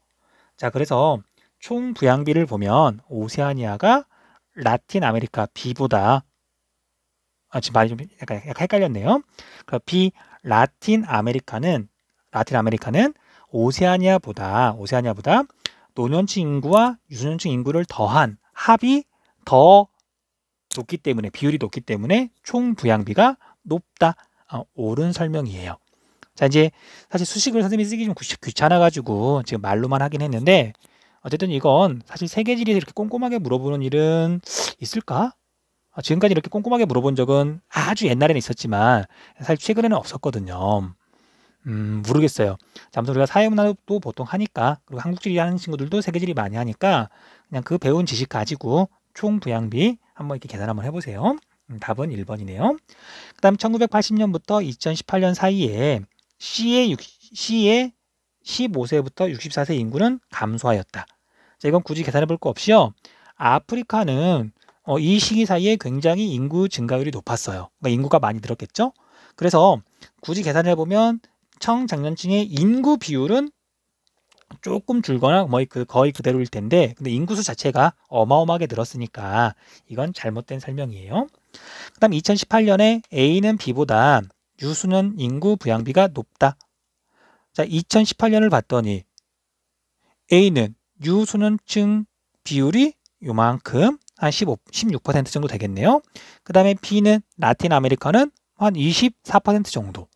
자, 그래서 총 부양비를 보면 오세아니아가 라틴 아메리카 B보다 지금 말이 좀 약간 헷갈렸네요. 그러니까 B 라틴 아메리카는 오세아니아보다 노년층 인구와 유소년층 인구를 더한 합이 더 높기 때문에 비율이 높기 때문에 총 부양비가 높다. 옳은 설명이에요. 자, 이제 사실 수식을 선생님이 쓰기 좀 귀찮아가지고 지금 말로만 하긴 했는데 어쨌든 이건 사실 세계지리에서 이렇게 꼼꼼하게 물어보는 일은 있을까? 지금까지 이렇게 꼼꼼하게 물어본 적은 아주 옛날에는 있었지만 사실 최근에는 없었거든요. 모르겠어요. 자, 아무튼 우리가 사회문화도 보통 하니까 그리고 한국지리 하는 친구들도 세계지리 많이 하니까 그냥 그 배운 지식 가지고 총 부양비 한번 이렇게 계산 한번 해보세요. 답은 1번이네요. 그 다음 1980년부터 2018년 사이에 C의 15세부터 64세 인구는 감소하였다. 자, 이건 굳이 계산해 볼 거 없이요. 아프리카는 이 시기 사이에 굉장히 인구 증가율이 높았어요. 그러니까 인구가 많이 늘었겠죠? 그래서 굳이 계산해 보면 청장년층의 인구 비율은 조금 줄거나 거의 그대로일 텐데 근데 인구수 자체가 어마어마하게 늘었으니까 이건 잘못된 설명이에요. 그 다음 2018년에 A는 B보다 유소년 인구 부양비가 높다. 자, 2018년을 봤더니 A는 유소년층 비율이 요만큼 한 16% 정도 되겠네요. 그 다음에 B는 라틴 아메리카는 한 24% 정도.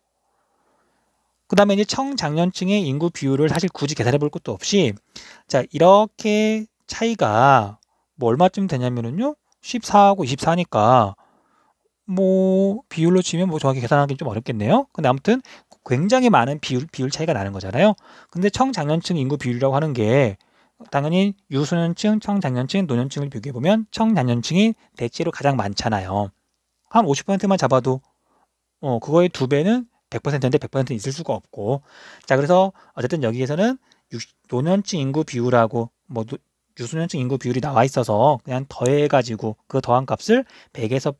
그 다음에 이제 청장년층의 인구 비율을 사실 굳이 계산해 볼 것도 없이 자, 이렇게 차이가 뭐 얼마쯤 되냐면은요 14하고 24니까 뭐 비율로 치면 뭐 정확히 계산하기 좀 어렵겠네요. 근데 아무튼 굉장히 많은 비율 차이가 나는 거잖아요. 근데 청장년층 인구 비율이라고 하는 게 당연히 유소년층, 청장년층, 노년층을 비교해 보면 청장년층이 대체로 가장 많잖아요. 한 50%만 잡아도 그거의 2배는 100%인데 100%는 있을 수가 없고 자, 그래서 어쨌든 여기에서는 노년층 인구 비율하고 뭐 유소년층 인구 비율이 나와 있어서 그냥 더해가지고 그 더한 값을 100에서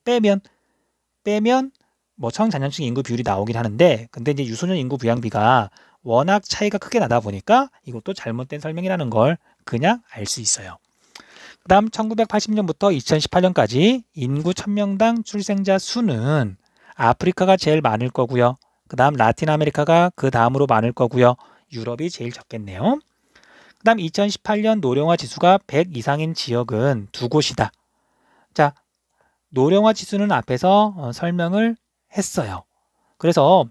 빼면 뭐 청장년층 인구 비율이 나오긴 하는데 근데 이제 유소년 인구 부양비가 워낙 차이가 크게 나다 보니까 이것도 잘못된 설명이라는 걸 그냥 알 수 있어요. 그 다음 1980년부터 2018년까지 인구 1000명당 출생자 수는 아프리카가 제일 많을 거고요. 그 다음 라틴 아메리카가 그 다음으로 많을 거고요. 유럽이 제일 적겠네요. 그 그다음 2018년 노령화 지수가 100 이상인 지역은 두 곳이다. 자, 노령화 지수는 앞에서 설명을 했어요. 그래서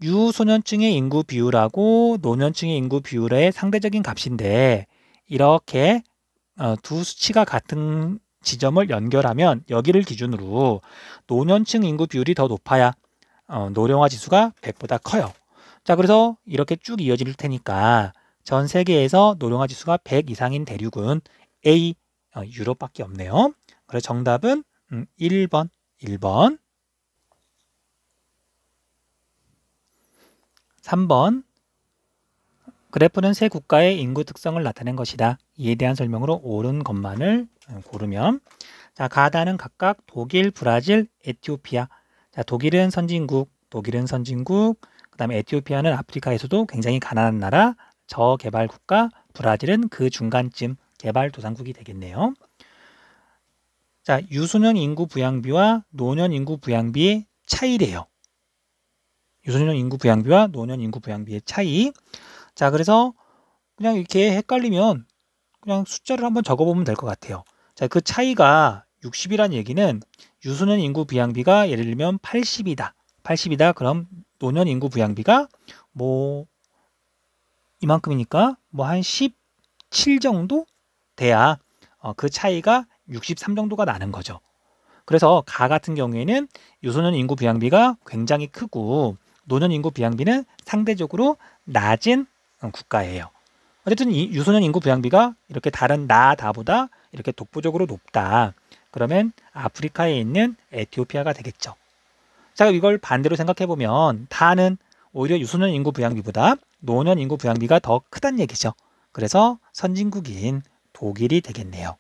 유소년층의 인구 비율하고 노년층의 인구 비율의 상대적인 값인데 이렇게 두 수치가 같은 지점을 연결하면 여기를 기준으로 노년층 인구 비율이 더 높아야 노령화 지수가 100보다 커요. 자, 그래서 이렇게 쭉 이어질 테니까 전 세계에서 노령화 지수가 100 이상인 대륙은 A, 유럽밖에 없네요. 그래서 정답은 1번. (1번) 3번. 그래프는 세 국가의 인구 특성을 나타낸 것이다. 이에 대한 설명으로 옳은 것만을 고르면, 자, 가다는 각각 독일, 브라질, 에티오피아. 자, 독일은 선진국, 그다음에 에티오피아는 아프리카에서도 굉장히 가난한 나라, 저개발 국가, 브라질은 그 중간쯤 개발도상국이 되겠네요. 자, 유소년 인구 부양비와 노년 인구 부양비의 차이래요. 유소년 인구 부양비와 노년 인구 부양비의 차이. 자, 그래서 그냥 이렇게 헷갈리면 그냥 숫자를 한번 적어보면 될 것 같아요. 자, 그 차이가 60이란 얘기는 유소년 인구 부양비가 예를 들면 80이다. 80이다. 그럼 노년 인구 부양비가 뭐 이만큼이니까 뭐 한 17 정도 돼야 그 차이가 63 정도가 나는 거죠. 그래서 가 같은 경우에는 유소년 인구 부양비가 굉장히 크고 노년 인구 부양비는 상대적으로 낮은 국가예요. 어쨌든 이 유소년 인구 부양비가 이렇게 다른 다보다 이렇게 독보적으로 높다. 그러면 아프리카에 있는 에티오피아가 되겠죠. 자, 이걸 반대로 생각해 보면 다는 오히려 유소년 인구 부양비보다 노년 인구 부양비가 더 크다는 얘기죠. 그래서 선진국인 독일이 되겠네요.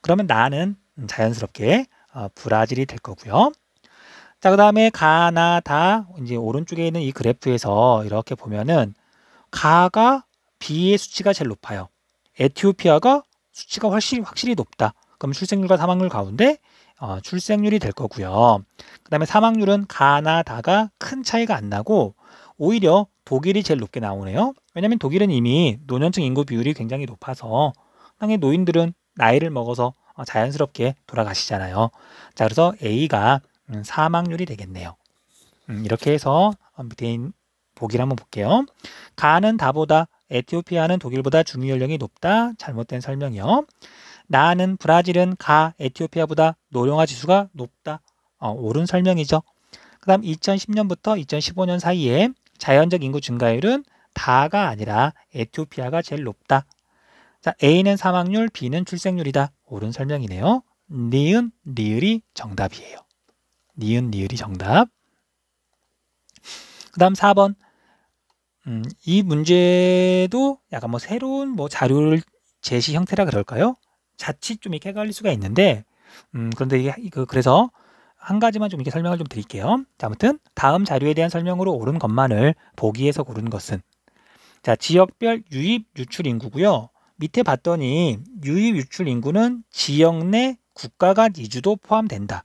그러면 나는 자연스럽게 브라질이 될 거고요. 자, 그다음에 가나다, 이제 오른쪽에 있는 이 그래프에서 이렇게 보면은 가가 B의 수치가 제일 높아요. 에티오피아가 수치가 확실히 높다. 그럼 출생률과 사망률 가운데 출생률이 될 거고요. 그다음에 사망률은 가나다가 큰 차이가 안 나고 오히려 독일이 제일 높게 나오네요. 왜냐하면 독일은 이미 노년층 인구 비율이 굉장히 높아서 당연히 노인들은 나이를 먹어서 자연스럽게 돌아가시잖아요. 자, 그래서 A가 사망률이 되겠네요. 이렇게 해서 밑에 있는 보기를 한번 볼게요. 가는 다보다, 에티오피아는 독일보다 중위 연령이 높다. 잘못된 설명이요. 나는 브라질은 가, 에티오피아보다 노령화 지수가 높다. 옳은 설명이죠. 그 다음 2010년부터 2015년 사이에 자연적 인구 증가율은 다가 아니라 에티오피아가 제일 높다. 자, A는 사망률, B는 출생률이다. 옳은 설명이네요. 니은, 리을이 정답이에요. 니은, 리을이 정답. 그 다음 4번. 이 문제도 약간 뭐 새로운 자료를 제시 형태라 그럴까요? 자칫 좀 이렇게 헷갈릴 수가 있는데, 그런데 이게 그래서 한 가지만 좀 이렇게 설명을 좀 드릴게요. 자, 아무튼 다음 자료에 대한 설명으로 옳은 것만을 보기에서 고른 것은, 자, 지역별 유입 유출 인구고요. 밑에 봤더니 유입 유출 인구는 지역 내 국가가 이주도 포함된다.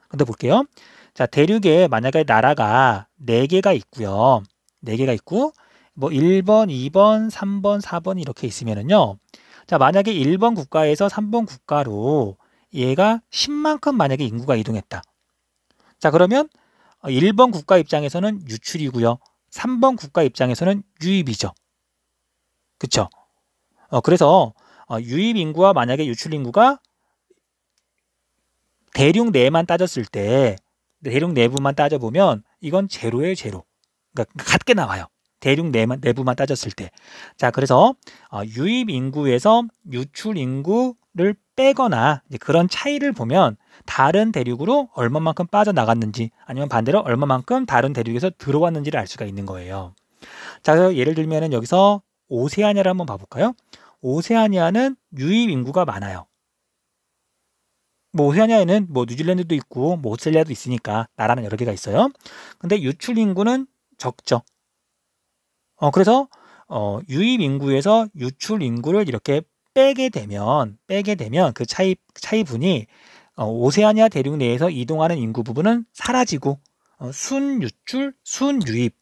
근데 볼게요. 자, 대륙에 만약에 나라가 4개가 있고요. 4개가 있고 뭐 1번, 2번, 3번, 4번 이렇게 있으면은요. 자, 만약에 1번 국가에서 3번 국가로 얘가 10만큼 만약에 인구가 이동했다. 자, 그러면 1번 국가 입장에서는 유출이고요. 3번 국가 입장에서는 유입이죠. 그쵸? 그래서 유입 인구와 만약에 유출 인구가 대륙 내만 따졌을 때, 대륙 내부만 따져보면 이건 제로예요, 제로. 그러니까 같게 나와요. 대륙 내부만 따졌을 때. 자, 그래서 유입 인구에서 유출 인구를 빼거나 이제 그런 차이를 보면 다른 대륙으로 얼마만큼 빠져나갔는지 아니면 반대로 얼마만큼 다른 대륙에서 들어왔는지를 알 수가 있는 거예요. 자, 그래서 예를 들면은 여기서 오세아니아를 한번 봐볼까요? 오세아니아는 유입 인구가 많아요. 뭐 오세아니아에는 뭐 뉴질랜드도 있고 뭐 오스트레일리아도 있으니까 나라는 여러 개가 있어요. 근데 유출 인구는 적죠. 그래서 유입 인구에서 유출 인구를 이렇게 빼게 되면 그 차이분이 오세아니아 대륙 내에서 이동하는 인구 부분은 사라지고 순유출, 순유입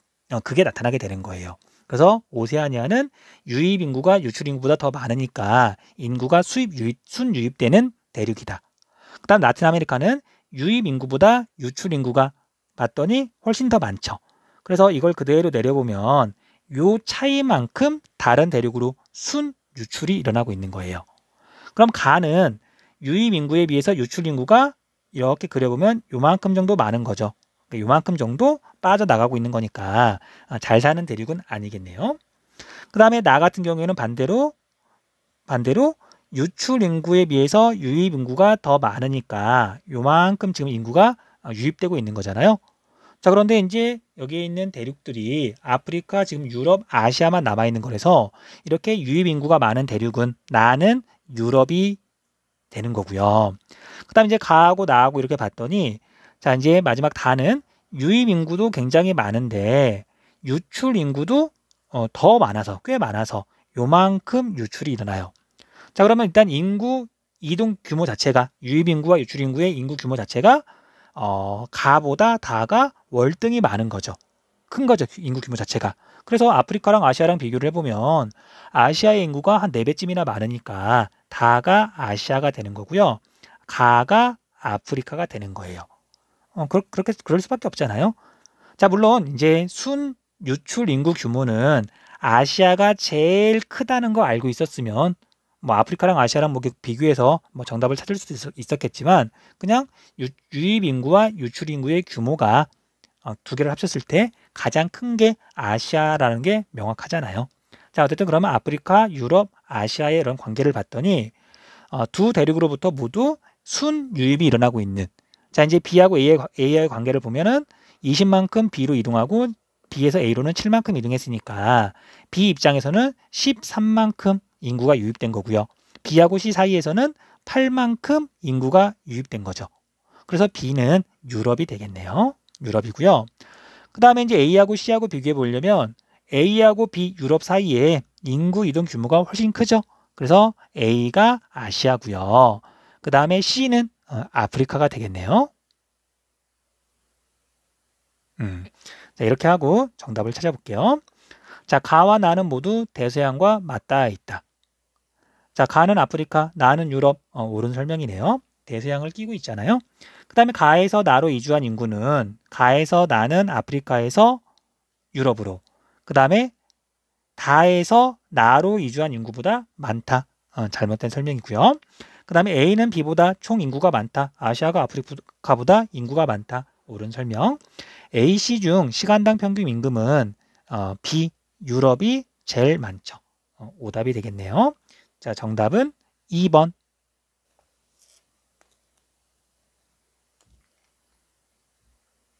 그게 나타나게 되는 거예요. 그래서 오세아니아는 유입 인구가 유출 인구보다 더 많으니까 인구가 순유입되는 대륙이다. 그다음 라틴 아메리카는 유입 인구보다 유출 인구가 봤더니 훨씬 더 많죠. 그래서 이걸 그대로 내려보면 요 차이만큼 다른 대륙으로 순유출이 일어나고 있는 거예요. 그럼 가는 유입 인구에 비해서 유출 인구가 이렇게 그려보면 요만큼 정도 많은 거죠. 요만큼 정도 빠져나가고 있는 거니까 잘 사는 대륙은 아니겠네요. 그 다음에 나 같은 경우에는 반대로 유출 인구에 비해서 유입 인구가 더 많으니까 요만큼 지금 인구가 유입되고 있는 거잖아요. 자, 그런데 이제 여기에 있는 대륙들이 아프리카, 지금 유럽, 아시아만 남아있는 거라서 이렇게 유입 인구가 많은 대륙은 나는 유럽이 되는 거고요. 그 다음에 이제 가하고 나하고 이렇게 봤더니 자, 이제 마지막 다는 유입 인구도 굉장히 많은데 유출 인구도 더 많아서, 꽤 많아서 요만큼 유출이 일어나요. 자, 그러면 일단 인구 이동 규모 자체가, 유입 인구와 유출 인구의 인구 규모 자체가 가보다 다가 월등히 많은 거죠. 큰 거죠, 인구 규모 자체가. 그래서 아프리카랑 아시아랑 비교를 해보면 아시아의 인구가 한 4배쯤이나 많으니까 다가 아시아가 되는 거고요. 가가 아프리카가 되는 거예요. 그렇게 그럴 수밖에 없잖아요. 자, 물론 이제 순 유출 인구 규모는 아시아가 제일 크다는 거 알고 있었으면 뭐 아프리카랑 아시아랑 뭐 비교해서 뭐 정답을 찾을 수도 있었겠지만 그냥 유입 인구와 유출 인구의 규모가 두 개를 합쳤을 때 가장 큰 게 아시아라는 게 명확하잖아요. 자, 어쨌든 그러면 아프리카, 유럽, 아시아의 이런 관계를 봤더니 두 대륙으로부터 모두 순유입이 일어나고 있는. 자, 이제 B하고 A의 관계를 보면은 20만큼 B로 이동하고 B에서 A로는 7만큼 이동했으니까 B 입장에서는 13만큼 인구가 유입된 거고요. B하고 C 사이에서는 8만큼 인구가 유입된 거죠. 그래서 B는 유럽이 되겠네요. 유럽이고요. 그 다음에 이제 A하고 C하고 비교해 보려면 A하고 B, 유럽 사이에 인구 이동 규모가 훨씬 크죠. 그래서 A가 아시아고요. 그 다음에 C는 아프리카가 되겠네요. 자, 이렇게 하고 정답을 찾아볼게요. 자, 가와 나는 모두 대서양과 맞닿아 있다. 자, 가는 아프리카, 나는 유럽. 옳은 설명이네요. 대서양을 끼고 있잖아요. 그 다음에 가에서 나로 이주한 인구는 가에서 나는 아프리카에서 유럽으로. 그 다음에 다에서 나로 이주한 인구보다 많다. 잘못된 설명이고요. 그 다음에 A는 B보다 총 인구가 많다. 아시아가 아프리카보다 인구가 많다. 옳은 설명. AC 중 시간당 평균 임금은 B, 유럽이 제일 많죠. 오답이 되겠네요. 자, 정답은 2번.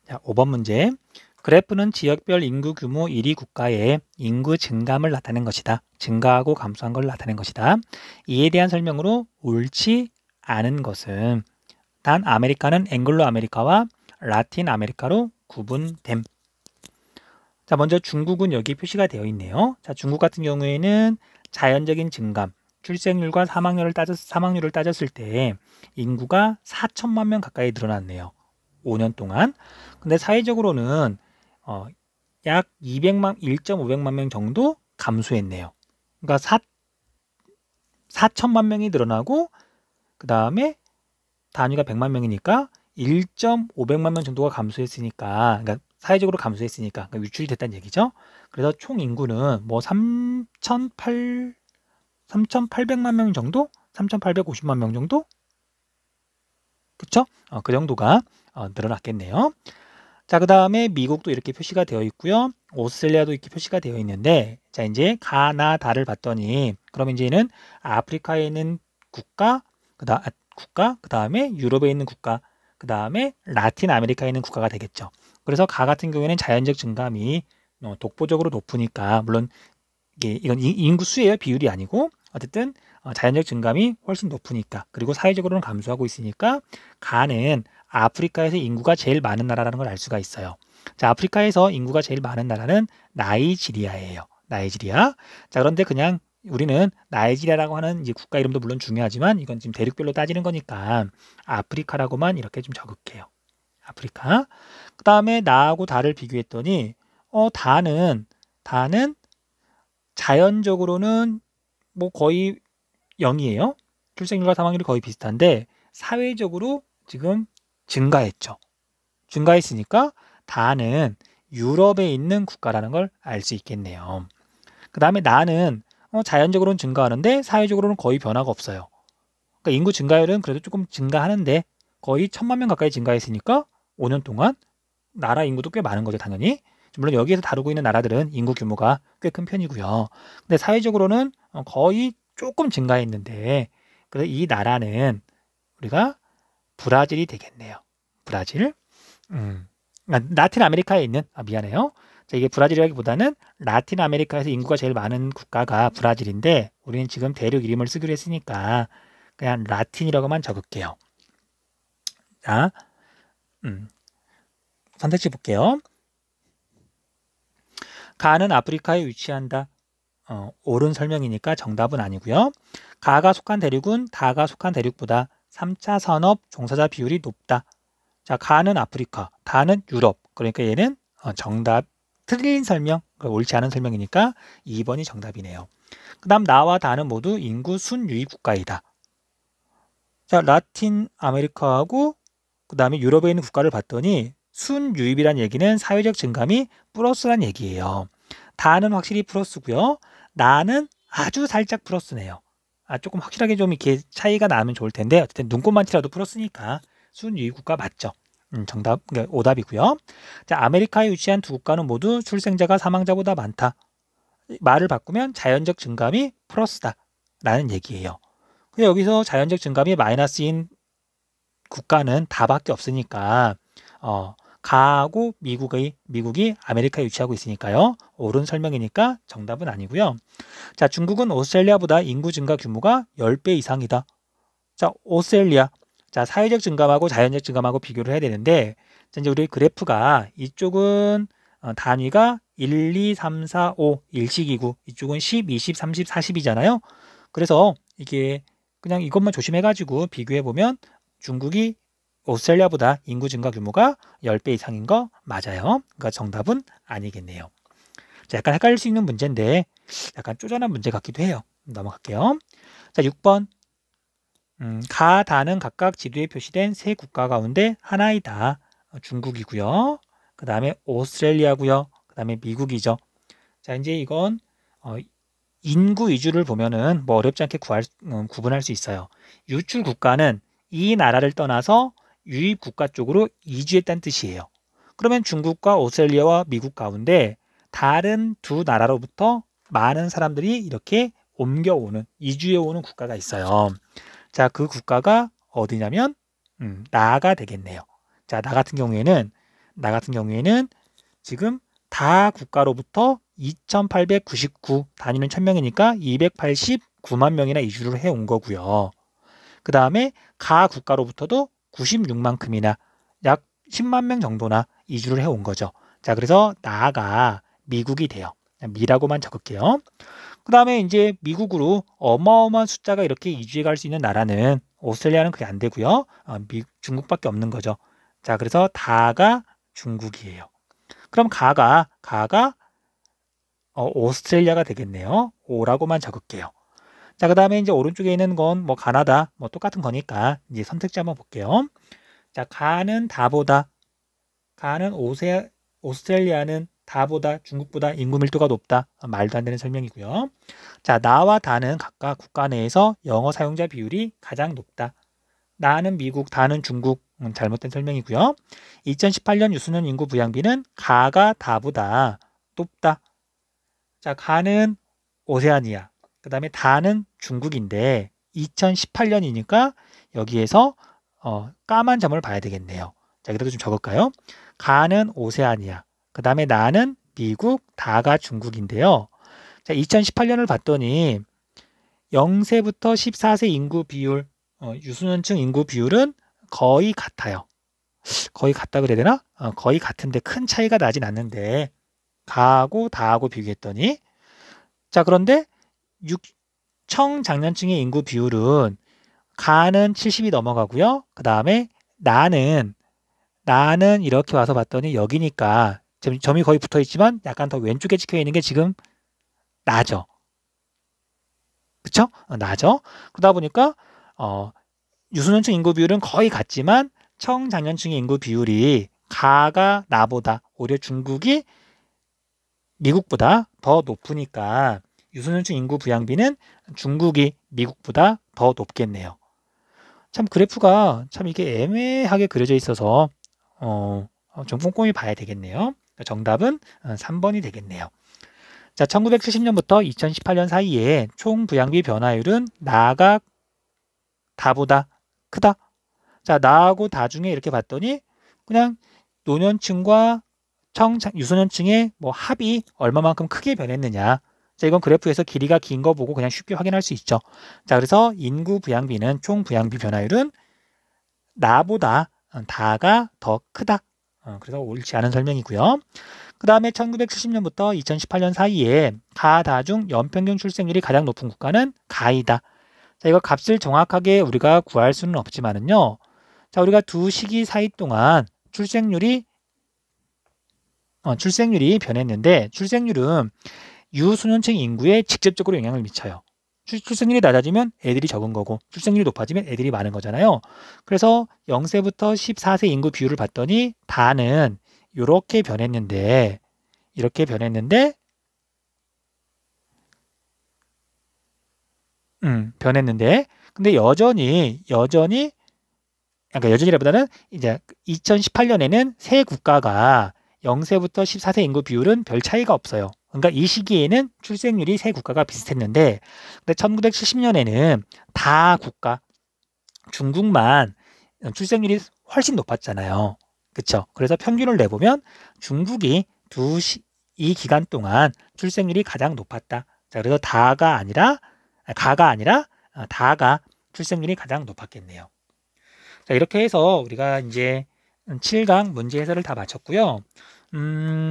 자, 5번 문제. 그래프는 지역별 인구 규모 1위 국가의 인구 증감을 나타낸 것이다. 증가하고 감소한 걸 나타낸 것이다. 이에 대한 설명으로 옳지 않은 것은 단 아메리카는 앵글로 아메리카와 라틴 아메리카로 구분됨. 자, 먼저 중국은 여기 표시가 되어 있네요. 자, 중국 같은 경우에는 자연적인 증감, 출생률과 사망률을 따졌을 때 인구가 4천만 명 가까이 늘어났네요. 5년 동안. 근데 사회적으로는 약 1.500만 명 정도 감소했네요. 그러니까 4천만 명이 늘어나고 그 다음에 단위가 100만 명이니까 1.500만 명 정도가 감소했으니까, 그러니까 사회적으로 감소했으니까 그러니까 유출이 됐다는 얘기죠. 그래서 총 인구는 뭐 3,800만 명 정도? 3,850만 명 정도? 그쵸? 그 정도가 늘어났겠네요. 자, 그 다음에 미국도 이렇게 표시가 되어 있고요. 오스트레일리아도 이렇게 표시가 되어 있는데, 자, 이제 가나다를 봤더니, 그럼 이제는 아프리카에 있는 국가, 그 다음에 유럽에 있는 국가, 그 다음에 라틴 아메리카에 있는 국가가 되겠죠. 그래서 가 같은 경우에는 자연적 증감이 독보적으로 높으니까, 물론 이건 인구 수예요. 비율이 아니고. 어쨌든 자연적 증감이 훨씬 높으니까, 그리고 사회적으로는 감소하고 있으니까 가는 아프리카에서 인구가 제일 많은 나라라는 걸 알 수가 있어요. 자, 아프리카에서 인구가 제일 많은 나라는 나이지리아예요. 나이지리아. 자, 그런데 그냥 우리는 나이지리아라고 하는 이제 국가 이름도 물론 중요하지만 이건 지금 대륙별로 따지는 거니까 아프리카라고만 이렇게 좀 적을게요. 아프리카. 그 다음에 나하고 다를 비교했더니 다는 자연적으로는 뭐 거의 0이에요. 출생률과 사망률이 거의 비슷한데 사회적으로 지금 증가했죠. 증가했으니까 다는 유럽에 있는 국가라는 걸 알 수 있겠네요. 그 다음에 나는 자연적으로는 증가하는데 사회적으로는 거의 변화가 없어요. 그러니까 인구 증가율은 그래도 조금 증가하는데 거의 1,000만 명 가까이 증가했으니까 5년 동안 나라 인구도 꽤 많은 거죠, 당연히. 물론 여기에서 다루고 있는 나라들은 인구 규모가 꽤 큰 편이고요. 근데 사회적으로는 거의 조금 증가했는데 그래서 이 나라는 우리가 브라질이 되겠네요. 브라질. 라틴 아메리카에 있는 미안해요. 자, 이게 브라질이라기보다는 라틴 아메리카에서 인구가 제일 많은 국가가 브라질인데 우리는 지금 대륙 이름을 쓰기로 했으니까 그냥 라틴이라고만 적을게요. 자, 선택지 볼게요. 가는 아프리카에 위치한다. 옳은 설명이니까 정답은 아니고요. 가가 속한 대륙은 다가 속한 대륙보다 3차 산업 종사자 비율이 높다. 자, 가는 아프리카, 다는 유럽. 그러니까 얘는 정답 틀린 설명, 옳지 않은 설명이니까 2번이 정답이네요. 그 다음 나와 다는 모두 인구 순유입 국가이다. 자, 라틴 아메리카하고 그 다음에 유럽에 있는 국가를 봤더니 순유입이란 얘기는 사회적 증감이 플러스란 얘기예요. 다는 확실히 플러스고요. 나는 아주 살짝 플러스네요. 조금 확실하게 좀 이렇게 차이가 나면 좋을 텐데 어쨌든 눈곱만 치라도 플러스니까 순유입 국가 맞죠. 정답, 그러니까 오답이고요. 자, 아메리카에 위치한 두 국가는 모두 출생자가 사망자보다 많다. 말을 바꾸면 자연적 증감이 플러스다 라는 얘기예요. 근데 여기서 자연적 증감이 마이너스인 국가는 다밖에 없으니까 가하고 미국이 아메리카에 위치하고 있으니까요. 옳은 설명이니까 정답은 아니고요. 자, 중국은 오스트레일리아보다 인구 증가 규모가 10배 이상이다. 자, 오스트레일리아. 자, 사회적 증감하고 자연적 증감하고 비교를 해야 되는데 이제 우리 그래프가 이쪽은 단위가 1, 2, 3, 4, 5 일식이고 이쪽은 10, 20, 30, 40이잖아요. 그래서 이게 그냥 이것만 조심해가지고 비교해보면 중국이 오스트레일리아보다 인구 증가 규모가 10배 이상인 거 맞아요. 그러니까 정답은 아니겠네요. 자, 약간 헷갈릴 수 있는 문제인데 약간 쪼잔한 문제 같기도 해요. 넘어갈게요. 자, 6번. 가, 다는 각각 지도에 표시된 세 국가 가운데 하나이다. 중국이고요. 그 다음에 오스트레일리아고요. 그 다음에 미국이죠. 자, 이제 이건 인구 위주를 보면은 뭐 어렵지 않게 구분할 수 있어요. 유출 국가는 이 나라를 떠나서 유입 국가 쪽으로 이주했다는 뜻이에요. 그러면 중국과 오스트레일리아와 미국 가운데 다른 두 나라로부터 많은 사람들이 이렇게 옮겨오는, 이주해오는 국가가 있어요. 자, 그 국가가 어디냐면 나가 되겠네요. 자, 나 같은 경우에는 지금 다 국가로부터 2,899 단위는 1,000명이니까 289만 명이나 이주를 해온 거고요. 그 다음에 가 국가로부터도 96만큼이나 약 10만 명 정도나 이주를 해온 거죠. 자, 그래서 나가 미국이 돼요. 미라고만 적을게요. 그 다음에 이제 미국으로 어마어마한 숫자가 이렇게 이주해 갈 수 있는 나라는 오스트레일리아는 그게 안 되고요. 중국밖에 없는 거죠. 자, 그래서 다가 중국이에요. 그럼 가가 오스트레일리아가 되겠네요. O라고만 적을게요. 자, 그 다음에 이제 오른쪽에 있는 건 뭐 가나다 뭐 똑같은 거니까 이제 선택지 한번 볼게요. 자, 가는 오스트레일리아는 다보다 중국보다 인구 밀도가 높다. 말도 안 되는 설명이고요. 자, 나와 다는 각각 국가 내에서 영어 사용자 비율이 가장 높다. 나는 미국, 다는 중국. 잘못된 설명이고요. 2018년 유소년 인구 부양비는 가가 다보다 높다. 자, 가는 오세아니아. 그 다음에 다는 중국인데 2018년이니까 여기에서 까만 점을 봐야 되겠네요. 자, 그래도 좀 적을까요? 가는 오세아니아. 그 다음에 나는 미국, 다가 중국인데요. 자, 2018년을 봤더니 0세부터 14세 인구 비율, 유소년층 인구 비율은 거의 같아요. 거의 같다 그래야 되나? 거의 같은데 큰 차이가 나진 않는데 가하고 다하고 비교했더니 자, 그런데 청장년층의 인구 비율은 가는 70이 넘어가고요. 그 다음에 나는 이렇게 와서 봤더니 여기니까 점이 거의 붙어 있지만 약간 더 왼쪽에 찍혀 있는 게 지금 나죠. 그쵸? 나죠. 그러다 보니까 유소년층 인구 비율은 거의 같지만 청장년층의 인구 비율이 가가 나보다 오히려 중국이 미국보다 더 높으니까 유소년층 인구 부양비는 중국이 미국보다 더 높겠네요. 참 그래프가 참 이게 애매하게 그려져 있어서 좀 꼼꼼히 봐야 되겠네요. 정답은 3번이 되겠네요. 자, 1970년부터 2018년 사이에 총 부양비 변화율은 나가 다보다 크다. 자, 나하고 다 중에 이렇게 봤더니 그냥 노년층과 유소년층의 뭐 합이 얼마만큼 크게 변했느냐. 자, 이건 그래프에서 길이가 긴 거 보고 그냥 쉽게 확인할 수 있죠. 자, 그래서 인구 부양비는 총 부양비 변화율은 나보다 다가 더 크다. 그래서 옳지 않은 설명이고요. 그 다음에 1970년부터 2018년 사이에 가다 중 연평균 출생률이 가장 높은 국가는 가이다. 자, 이거 값을 정확하게 우리가 구할 수는 없지만은요. 자, 우리가 두 시기 사이 동안 출생률이 변했는데 출생률은 유소년층 인구에 직접적으로 영향을 미쳐요. 출생률이 낮아지면 애들이 적은 거고 출생률이 높아지면 애들이 많은 거잖아요. 그래서 0세부터 14세 인구 비율을 봤더니 다는 이렇게 변했는데 근데 여전히라보다는 이제 2018년에는 세 국가가 0세부터 14세 인구 비율은 별 차이가 없어요. 그러니까 이 시기에는 출생률이 세 국가가 비슷했는데 근데 1970년에는 다 국가 중국만 출생률이 훨씬 높았잖아요. 그렇죠? 그래서 평균을 내보면 중국이 이 기간 동안 출생률이 가장 높았다. 자, 그래서 가가 아니라 다가 출생률이 가장 높았겠네요. 자, 이렇게 해서 우리가 이제 7강 문제 해설을 다 마쳤고요.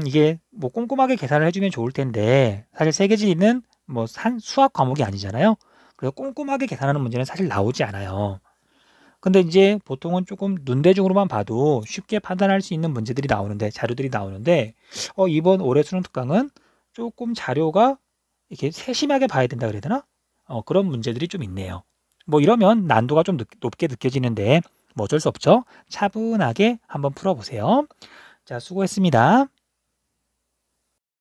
이게 뭐 꼼꼼하게 계산을 해주면 좋을 텐데 사실 세계지리는 뭐 수학 과목이 아니잖아요. 그래서 꼼꼼하게 계산하는 문제는 사실 나오지 않아요. 근데 이제 보통은 조금 눈대중으로만 봐도 쉽게 판단할 수 있는 문제들이 나오는데 자료들이 나오는데 이번 올해 수능 특강은 조금 자료가 이렇게 세심하게 봐야 된다 그래야 되나? 그런 문제들이 좀 있네요. 뭐 이러면 난도가 좀 높게 느껴지는데 뭐 어쩔 수 없죠. 차분하게 한번 풀어보세요. 자, 수고했습니다.